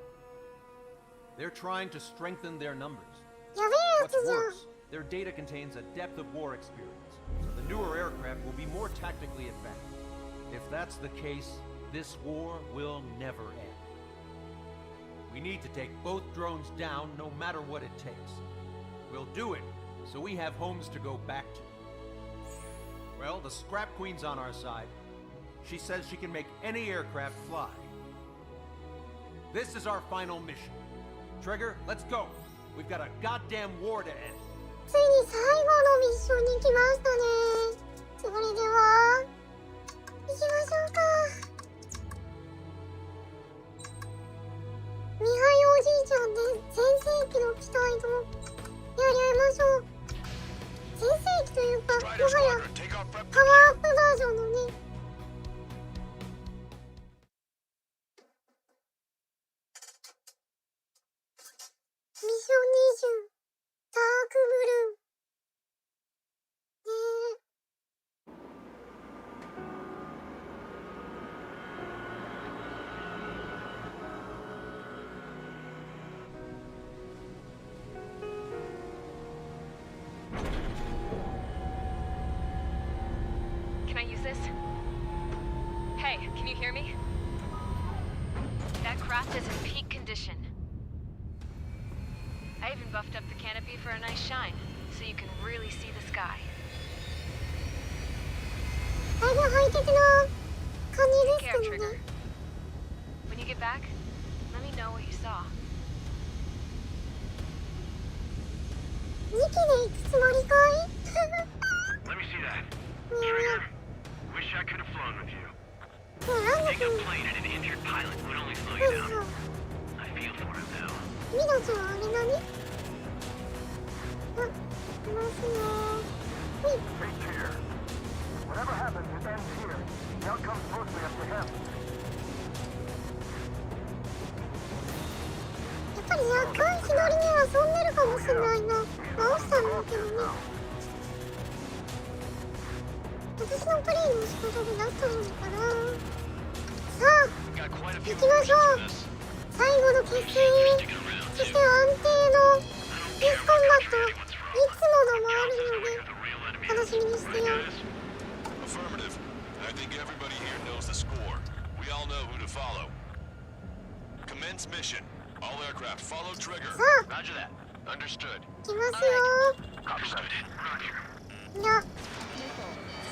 They're trying to strengthen their numbers. やべえや What's つじゃん。 worse, their data contains a depth of war experience, so the newer aircraft will be more tactically advanced. If that's the case, this war will never end. We need to take both drones down no matter what it takes. We'll do it, so we have homes to go back to. Well, the Scrap Queen's on our side. She says she can make any aircraft fly. This is our final mission. Trigger, let's go. We've got a goddamn war to end. ついに最後のミッションに来ましたね。それでは行きましょうか。ミハイおじいちゃんで全盛期の機体とやり合いましょう。全盛期というか、もはやパワーアップバージョンのね。ミッション20ダークブルー。Can I use this? Hey, can you hear me? That craft is in peak condition. I even buffed up the canopy for a nice shine, so you can really see the sky. だいぶハイテクな感じ Take です care, けど Trigger. ね。 When you get back, let me know what you saw. 2機で行くつもりかい？ Let me see that. Trigger, wish I could have flown with you. なんだ Taking a plane and an injured pilot would only slow な you ん down. だ I feel for him now. ミドちゃんあれ何？あ、いますよ。はい。 Take care. Whatever happens, it ends here. The outcome's mostly up to him. やっぱり若干左に遊んでるかもしれないな。直したんだけどね。私のプレイの仕方でなったのかな。さあ、 Got quite a 行 few きましょ missions う for。this. 最後の決戦へ。そして安定のピースコンバット、いつものもあるので、楽しみにしてよ。 Affirmative. I think everybody here knows the score. We all know who to follow. Commence mission. All aircraft follow trigger. さあ、 Roger that. Understood. 行きますよ。 Understood. Roger. いや、さ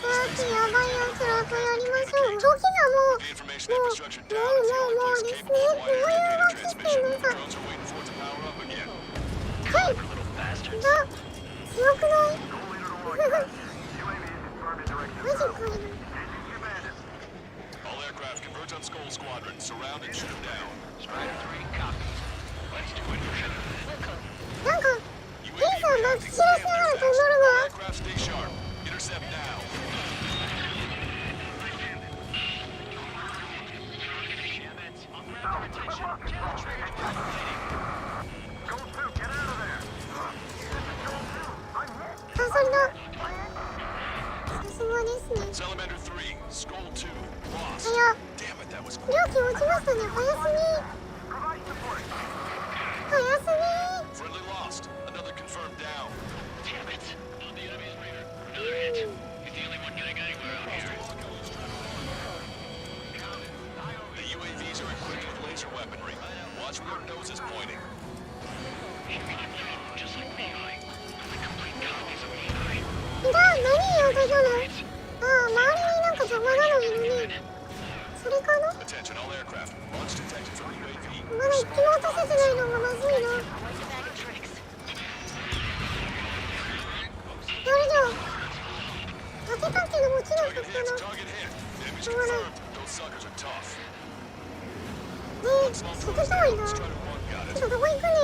あ、やばいやつらとやりましょう。動きがもう、 The information もう infrastructure down is the only もう place ですね。 capable こ of ういう wide 動 data きって transmission. なんか、 Drones are waiting for it to power up again. はい、 Little bastards. が、強くない？ UAV is confirmed in マ direction. ジかよ。 All aircraft converge on Skull Squadron. Surround and shoot them down. Strider 3, copy. Let's do it. なんか、レーザーまき散らしながら飛んどるわ。 Aircraft stay sharp. Intercept now. Salamander 3, Skull 2, lost. Damn it, that was quick. 料金落ちましたね。おやすみ。おやすみ。 Friendly lost. Another confirmed down. Damn it. On the enemy's radar. Another hit. He's the only one getting anywhere out here. The UAVs are equipped with laser weaponry. Watch where their nose is pointing. Just like Mihai. Only complete copies of Mihai. 何よ、大丈夫？ああ、周りになんか邪魔なのいるね。それかな？ Attention all aircraft. Launch detected from UAV. まだ一機も落とせてないのがまずいな。やるじゃん。当てたけど落ちなかっ Target た hit. な。 Target hit. Damage しょうがない。 confirmed. Those suckers are tough. ねえ、外遠いな。ちょ Strider 1 got っ it. とどこ行くね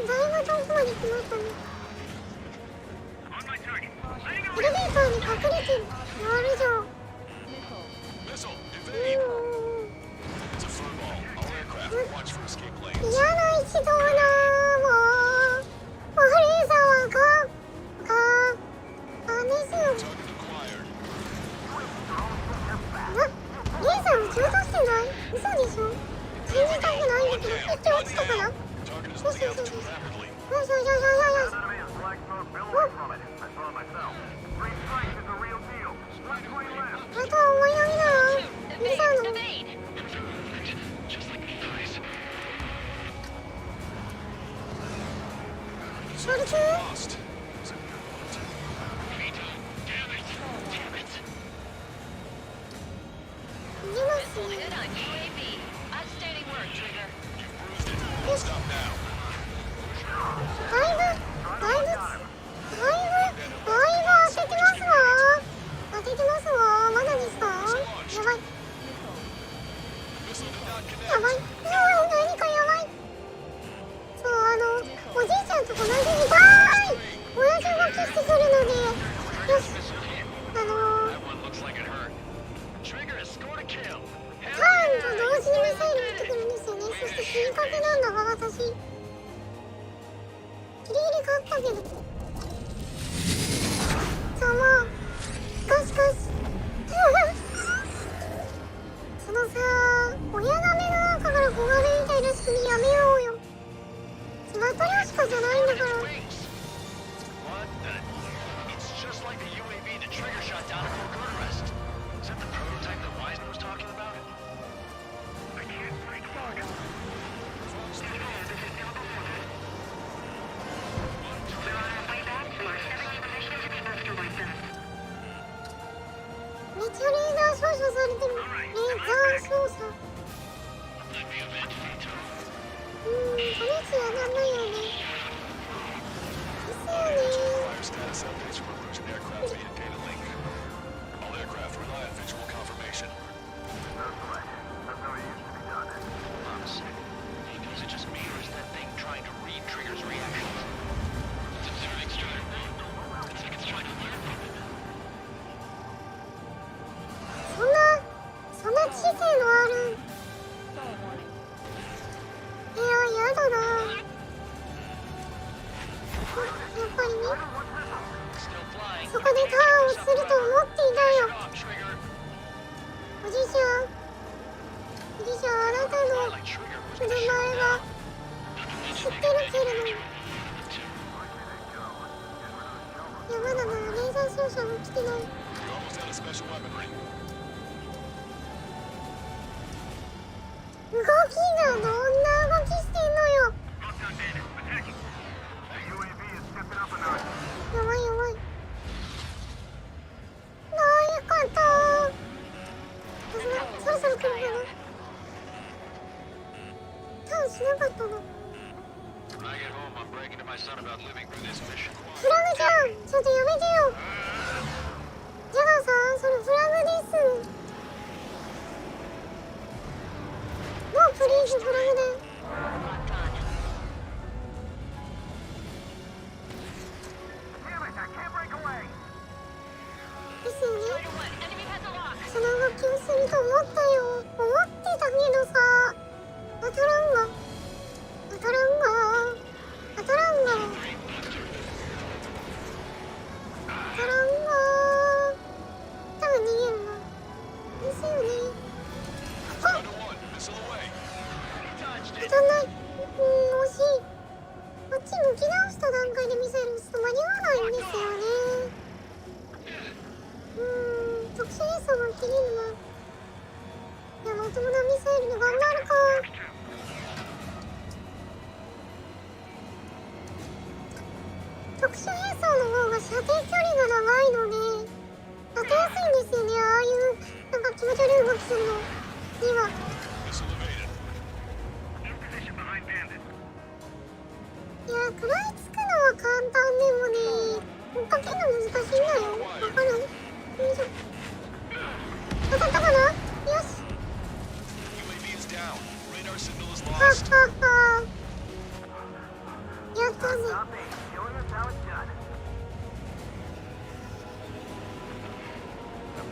ー。だいぶ遠くまで来ましたね。隠れてる。あるじゃん。嫌な一同だ。もうフレーザーはですよ。レーザー撃ち落としてない？嘘でしょ？信じたくないんだけど、一気落ちたかな？よしよしよしよしよしよしよしよし。あとは思いやりだな。レーザーのショルツ？こ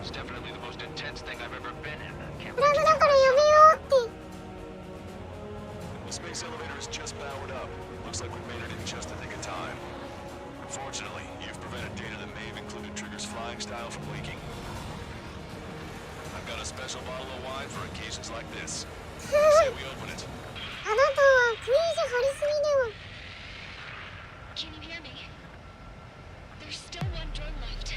It's definitely the most intense thing I've ever been in. Can't フラ wait グ to だからやめようって。 The space elevator is just powered up. Looks like we made it in just a nick of time. Fortunately, you've prevented data that may have included Trigger's flying style from leaking. I've got a special bottle of wine for occasions like this. Say we open it. あなたはクイズ張りすぎでは。 Can you hear me? There's still one drone left.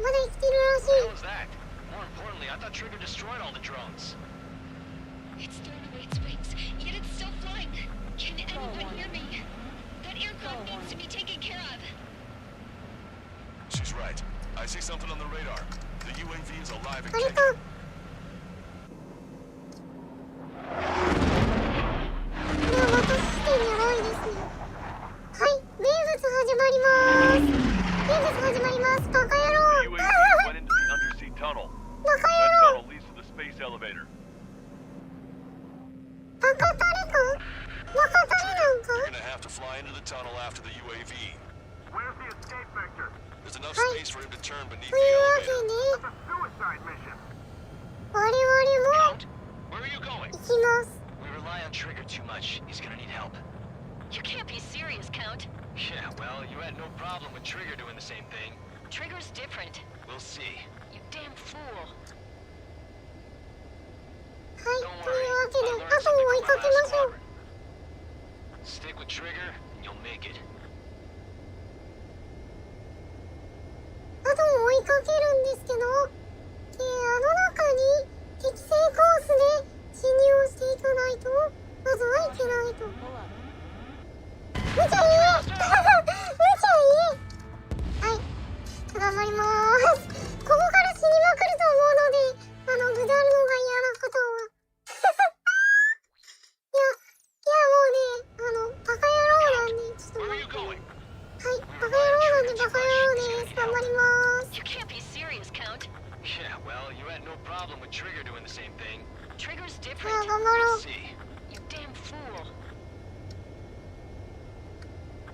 まだ生きてるらしい。 What was that? More importantly, I thought Trigger destroyed all the drones. It's thrown away its wings, yet it's still flying. Can anyone hear me? That aircraft needs to be taken care of. She's right. I see something on the radar. The UAV is alive あれ again. か。これは私視点やばいですね。はい、名物始まります。名物始まります。バカ野郎。 The UAV went into the undersea tunnel. バカ That 野郎。 tunnel leads to the space elevator. バカタレか。バカタレなんか。 You're gonna have to fly into the tunnel after the UAV. Where's the escape vector? There's enough Hi. space for him to turn beneath と the いうわけ elevator. で、 Suicide mission. 我々も Count, where are you going? 行きます。 We rely on Trigger too much. He's gonna need help. You can't be serious, Count. Yeah, well, you had no problem with Trigger doing the same thing. Trigger's different. We'll see. You damn fool. はい、 Don't というわ worry. け I で、 learned 後を something 追い from か my け last ましょう。 squadron. Stick with Trigger, and you'll make it. 後を追いかけるんですけど、あの中に適正コースで侵入をしていかないと、まずはいけないと。無茶言え無茶言え。はい、頑張りまーす。ここから死にまくると思うので、ぐだるのが嫌なことは。いや、もうね、バカ野郎なんで、ちょっと Where 待 are っ you て。 going? はい、バカ野郎なんでバカ野郎です。頑張りまーす。 You can't be serious, Count. Yeah, well, you had no problem with Trigger doing the same thing. Trigger's あ different. ー、頑張ろ We'll う。 see. You damn fool.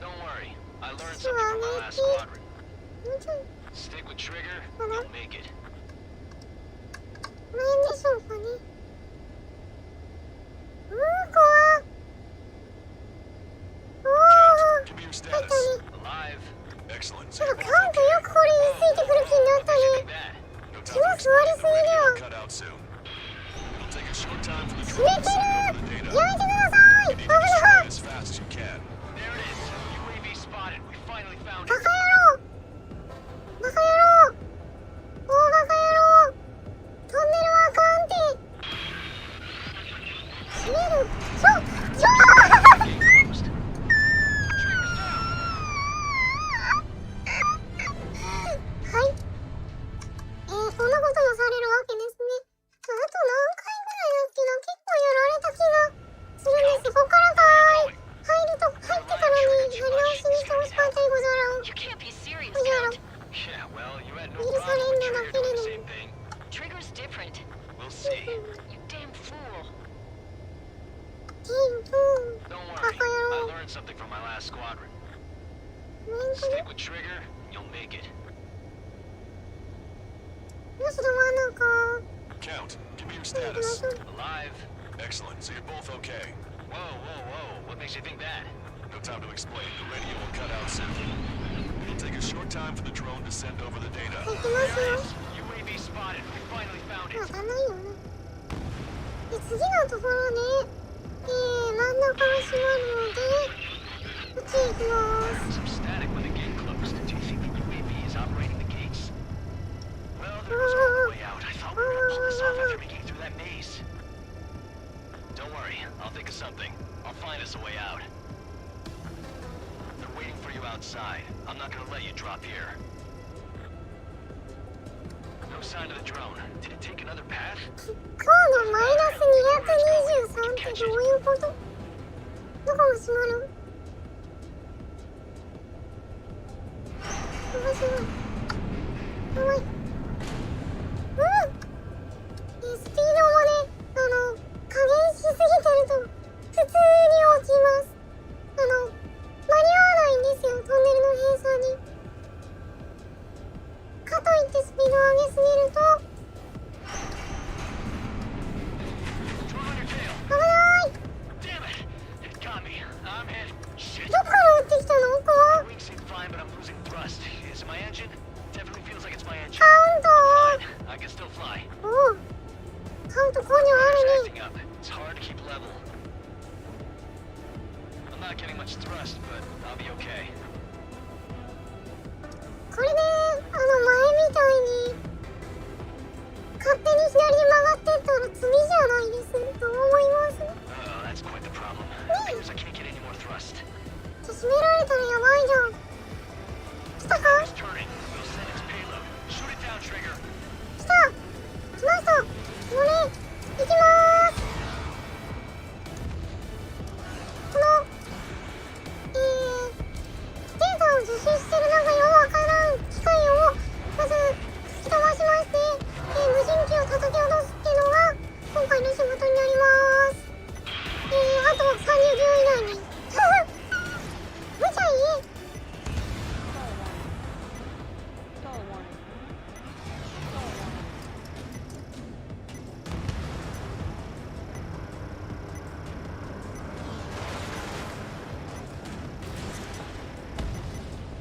Don't worry. I learned Sure, something from my last Nicky. squadron. もうちょい、 Stick with Trigger, Uh-huh. you'll make it. この辺でしょうかね。怖っ。おー、 Give me your 入った status. ね。 Alive. Excellent. ちょっとカウントよくこれ言いついてくる気になったね。 No 気 time も to 座り explain. す The ぎで radio は。 will cut out soon. It'll take a short time for the 決 drone め to て send る。 over the やめて data. ください。 You 危 need to な destroy い。 it as fast as you can. There it is. UAV spotted. We finally found バ it. カ野郎。バカ野郎。大バカ野郎。トンネルはあかんって。閉める。ちょ Gate closed. Trigger's down. はい。こんなこともされるわけですね。あと何回ぐらいだっけな。結構やられた気がするんです。ここからかーい。入ってからにやり直しにしてほしかったいござらん。 You can't be serious, ござらん。 Count. Yeah, well, you had no 許さ problem れん with のだ Trigger け doing れ the ど same も。 thing. Trigger's different. We'll see. You damn fool. テントン。 Don't バ worry. カ野 I 郎。 learned something from my last squadron. ごめんこれ。 Stick with Trigger, you'll make it. よし、ど真ん中。 Count, give me your 行きまし status. ょう。 Alive. Excellent. So you're both okay. Whoa, whoa, whoa. What makes you think that? No time to explain. The radio will cut out soon. It'll take a short time for the drone to send over the 行 data. きますよ。 UAV spotted. We finally found ま it. だないよね。で、次のところで、真ん中が閉まるので、こっち行きまーす。 Some static when the gate closed. Do you think the UAV is operating the gates? Well, there was no way out. I thought we were gonna pull this off after making it through that maze. Don't worry. I'll think of something. I'll find us a way out. They're waiting for you outside. I'm not gonna let you drop here. No sign of the drone. Did it take another path? 今日のマイナス223ってどういうこと？どこが閉まる？面白い。やばい。スピードもね、加減しすぎてると普通に落ちます。間に合わないんですよ、トンネルの閉鎖に。かといってスピードを上げすぎると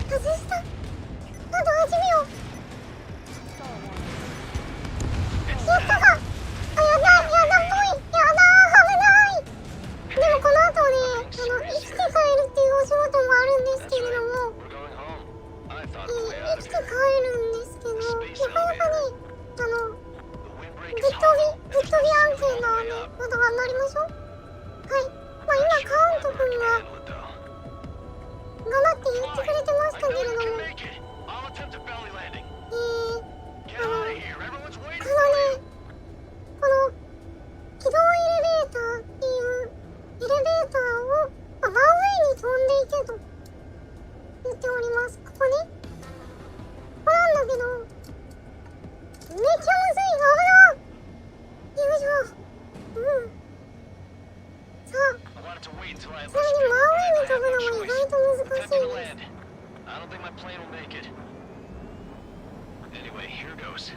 外した。あと8秒。やったか。あ、やだっぽい。やだー、危ない。でもこの後ね、生きて帰るっていうお仕事もあるんですけれども、生きて帰るんですけど、なかなかね、ぶっ飛び案件がね、まだ頑張りましょう。はい。まあ今、カウント君が頑張って言ってくれてましたけれども、この軌道エレベーターっていうエレベーターを、真上に飛んでいけと言っております。ここね。ここなんだけど、めっちゃむずい。危ない。よいしょ。うん。さあ、それに真上に飛ぶのも意外と難しいです。Anyway, here goes.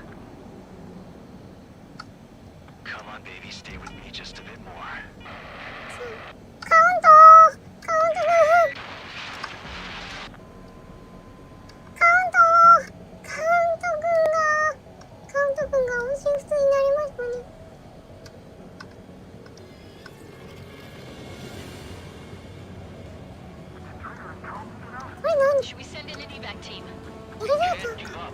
Come on, baby, stay with me just a bit more. カウント君が音信不通になりましたね。これ何？ Should we send in an evac team? エレベーターか。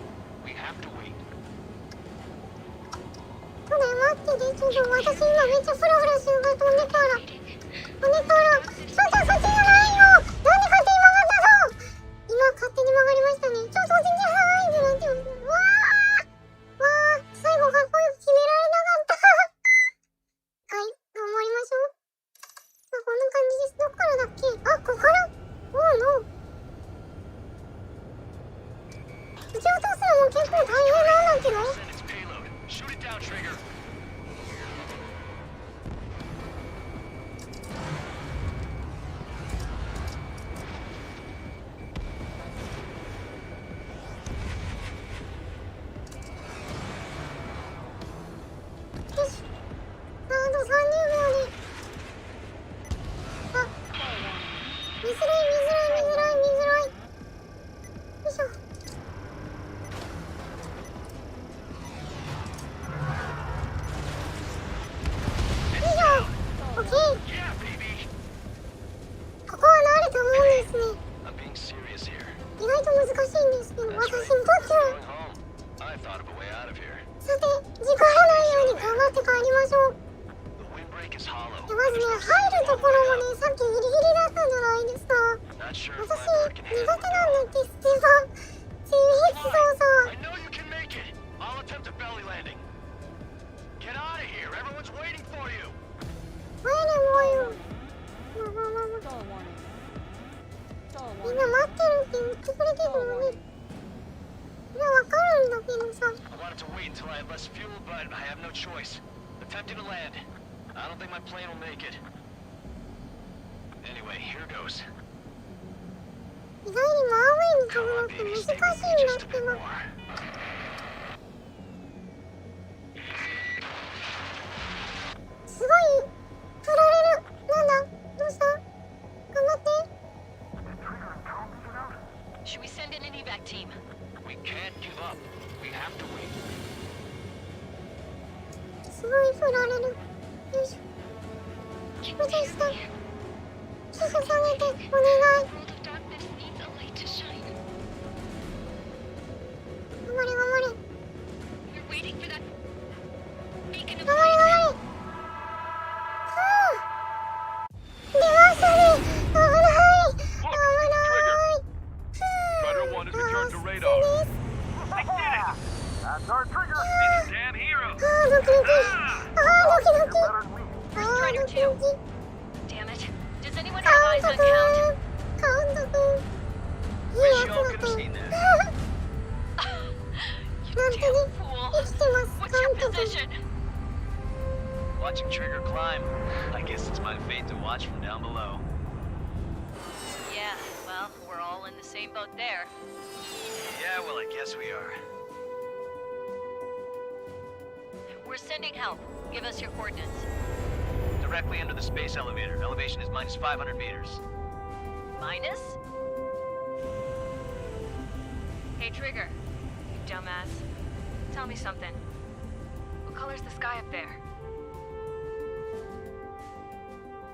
そうだよ、待ってて。ちょっと私今めっちゃフラフラしてるから飛んでから。そっちじゃないよ。なんで勝手に曲がったの？今勝手に曲がりましたね。ちょっとそっちじゃないってなってます。わー、最後かっこよく決められなかった。はい、頑張りましょう。まあ、こんな感じです。どっからだっけ？あ、ここから？おうの。撃ち落とすのも結構大変なんだけど。Watching Trigger climb. I guess it's my fate to watch from down below. Yeah, well, we're all in the same boat there. Yeah, well, I guess we are. We're sending help. Give us your coordinates. Directly under the space elevator. Elevation is minus 500 meters. Minus? Hey, Trigger. You dumbass. Tell me something. What color's the sky up there?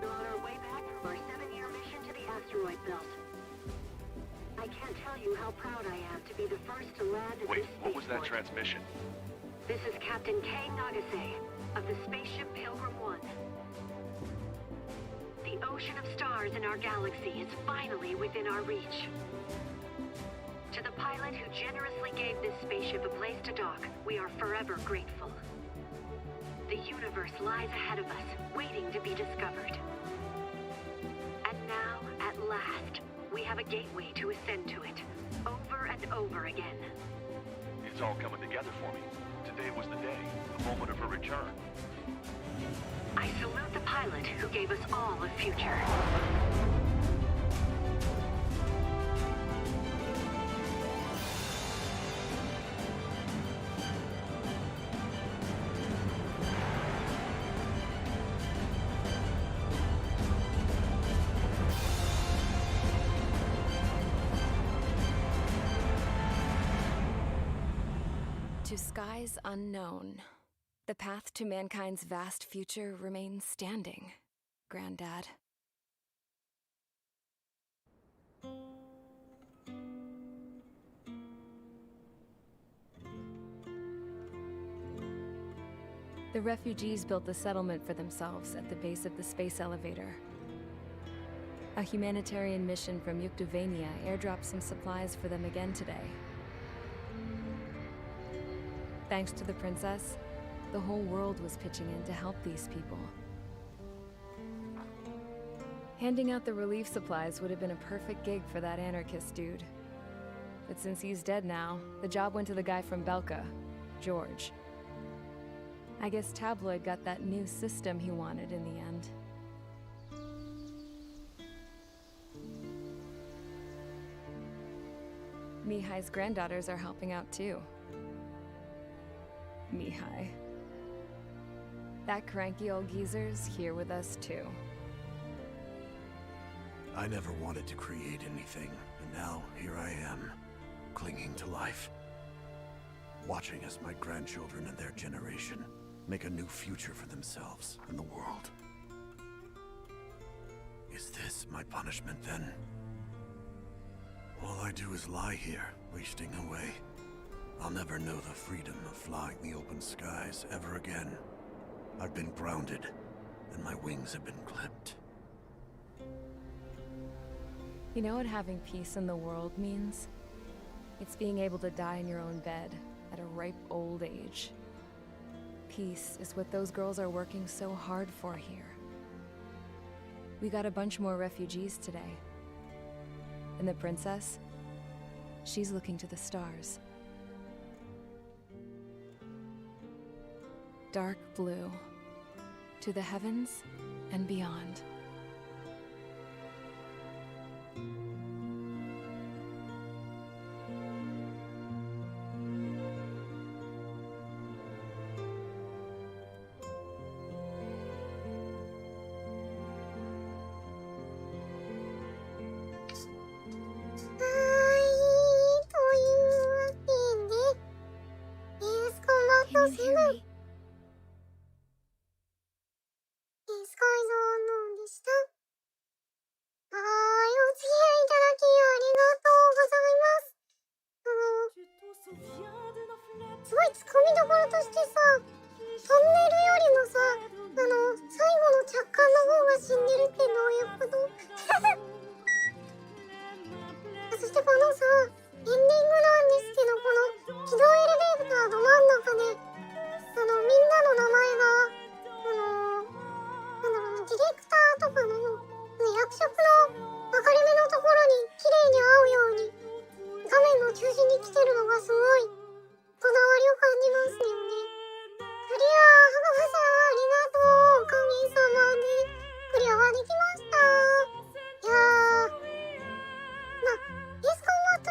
We're on our way back from our 7-year mission to the asteroid belt. I can't tell you how proud I am to be the first to land at Wait, this what was that spaceport. transmission? This is Captain Kei Nagase of the spaceship Pilgrim 1. The ocean of stars in our galaxy is finally within our reach. To the pilot who generously gave this spaceship a place to dock, we are forever grateful. The universe lies ahead of us, waiting to be discovered. And now, at last, we have a gateway to ascend to it, over and over again. It's all coming together for me. Today was the day, the moment of her return. I salute the pilot who gave us all a future. To skies unknown, the path to mankind's vast future remains standing, Granddad. The refugees built a settlement for themselves at the base of the space elevator. A humanitarian mission from Yuktovania airdropped some supplies for them again today. Thanks to the princess, the whole world was pitching in to help these people. Handing out the relief supplies would have been a perfect gig for that anarchist dude. But since he's dead now, the job went to the guy from Belka, George. I guess Tabloid got that new system he wanted in the end. Mihai's granddaughters are helping out too. Mihai. That cranky old geezer's here with us too. I never wanted to create anything, and now here I am, clinging to life. Watching as my grandchildren and their generation make a new future for themselves and the world. Is this my punishment then? All I do is lie here, wasting away. I'll never know the freedom of flying the open skies ever again. I've been grounded, and my wings have been clipped. You know what having peace in the world means? It's being able to die in your own bed at a ripe old age. Peace is what those girls are working so hard for here. We got a bunch more refugees today. And the princess? She's looking to the stars. Dark blue, to the heavens and beyond.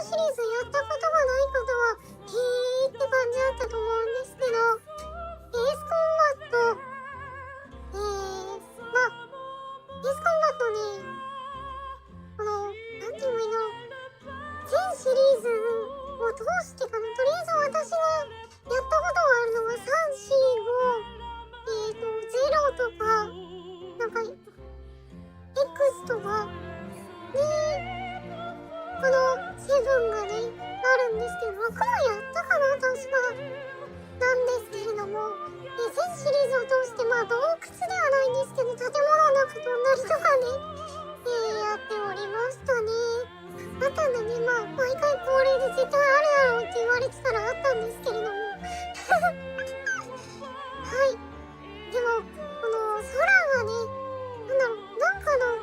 シリーズは通してかな。とりあえず私がやったことがあるのが3、4、5、0とか、なんか、X とか、で、この7がね、あるんですけど、6もやったかな、確か。なんですけれども、全シリーズを通して、まあ洞窟ではないんですけど、建物の中飛んだりとかね、やっておりましたね。あったんだね、まあ毎回恒例で絶対あるだろうって言われてたらあったんですけれどもはい。でもこの空がね、なんだろう、なんかの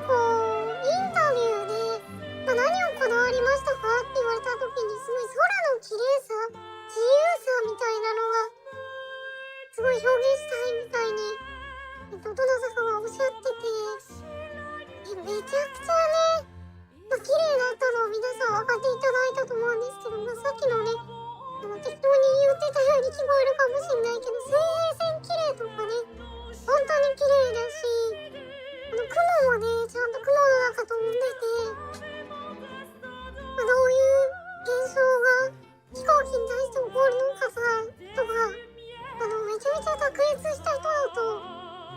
こうインタビューで、何をこだわりましたかって言われた時に、すごい空の綺麗さ、自由さみたいなのがすごい表現したいみたいにどなたかがおっしゃってて、めちゃくちゃね、綺麗だったのを皆さん分かっていただいたと思うんですけど、さっきのね、適当に言ってたように聞こえるかもしれないけど、水平線綺麗とかね、本当に綺麗だし、雲もね、ちゃんと雲の中飛んでて、どういう現象が飛行機に対して起こるのかさとか、めちゃめちゃ卓越した人だと、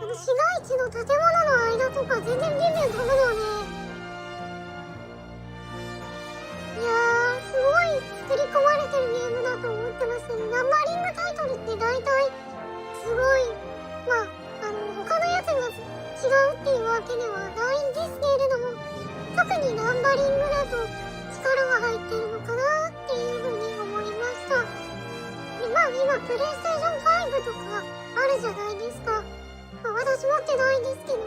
市街地の建物の間とか全然ビュンビュン飛ぶのね。いやー、すごい作り込まれてるゲームだと思ってますね。ナンバリングタイトルって大体すごい、まあ他のやつが違うっていうわけではないんですけれども、特にナンバリングだと力が入ってるのかなっていうふうに思いました。で、まあ今プレイステーション5とかあるじゃないですか。まあ、私持ってないんですけど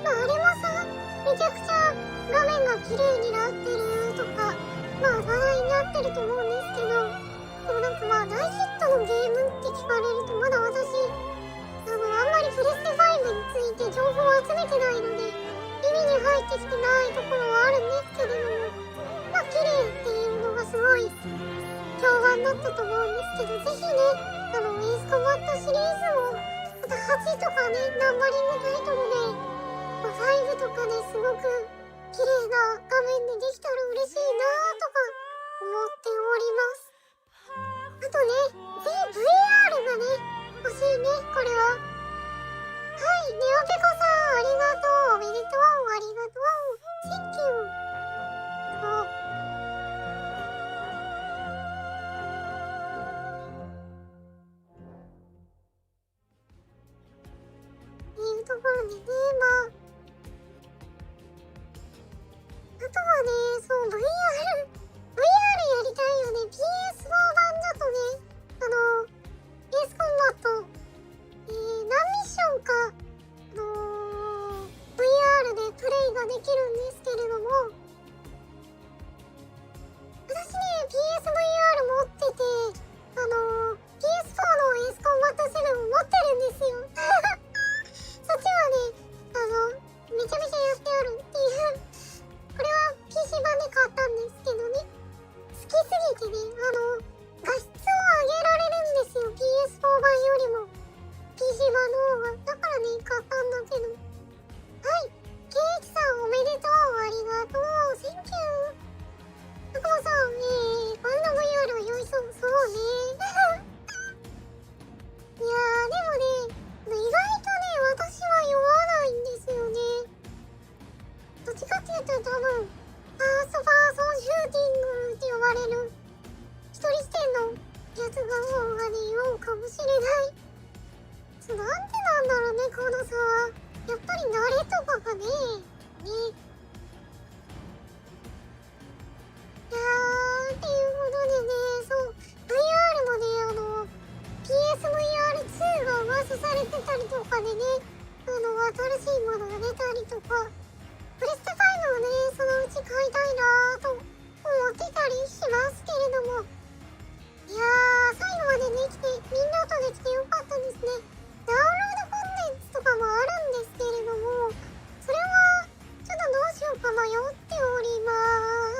まああれもさ、めちゃくちゃ画面が綺麗になってるとか、まあ話題になってると思うんですけど、でもなんかまあ大ヒットのゲームって聞かれると、まだ私あんまりプレステ5について情報を集めてないので耳に入ってきてないところはあるんですけれども、まあ綺麗っていうのがすごい評判だったと思うんですけど、ぜひね、エースコンバットシリーズもまた8とかね、ナンバリングタイトルで、まあ、5とかね、すごく綺麗な画面でできたら嬉しいなとか思っております。あとね、VR がね、欲しいね、これは。はい、ネオペコさん、ありがとう、おめでとう、ありがとう、Thank you。いうところでね、まああとはね、そう、VR やりたいよね。PS4 版だとね、エースコンバット、何ミッションか、VR でプレイができるんですけれども、私ね、PSVR 持ってて、PS4 のエースコンバット7を持ってるんですよそっちはね、めちゃめちゃやってあるっていうこれは PC 版で買ったんですけどね、好きすぎてね、画質を上げられるんですよ、PS4 版よりも PC 版の方が。だからね、買ったんだけど。はい、ケーキさんおめでとう、ありがとう、センキュー。たくまさん、こんな VR は酔いそう、そうねいやー、でもね、意外とね、私は酔わないんですよね。どっちかっていうと多分、ファーストパーソンシューティングって呼ばれる一人視点のやつが方がね、酔うかもしれない。なんでなんだろうね、この差は。やっぱり慣れとかがね、いやー、っていうことでね、そう、VR もね、PSVR2 が噂されてたりとかでね、新しいものが出たりとか、プレステ5をね、そのうち買いたいなと思ってたりしますけれども、いやー、最後までね、来て、みんなとできてよかったですね。ダウンロードコンテンツとかもあるんですけれども、それはちょっとどうしようか迷っておりま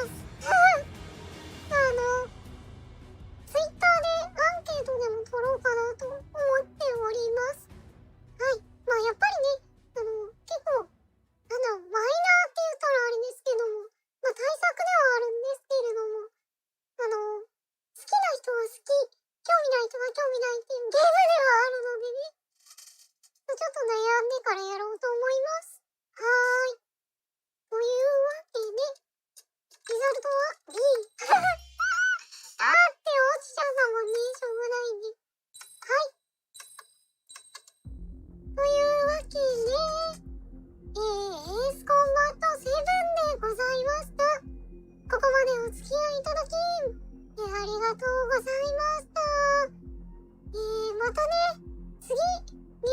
すTwitter でアンケートでも取ろうかなと思っております。はい、まあやっぱりね、結構ザルトは B あーって落ちちゃったもんね。しょうがないね。はい。というわけで、エースコンバット7でございました。ここまでお付き合いいただき、ありがとうございました。またね、次、ゲーム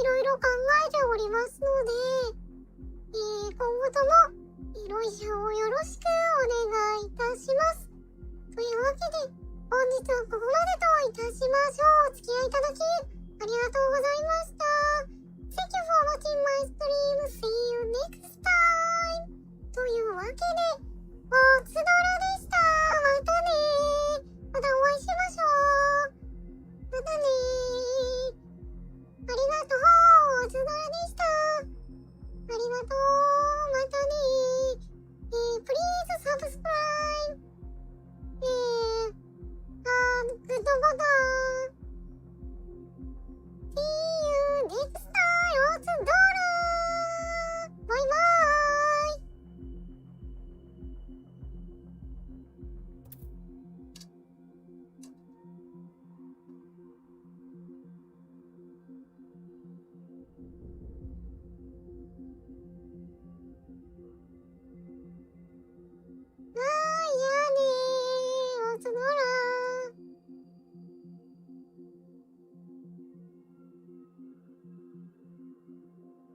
いろいろ考えておりますので、今後とも、ロイシャをよろしくお願いいたします。というわけで、本日はこ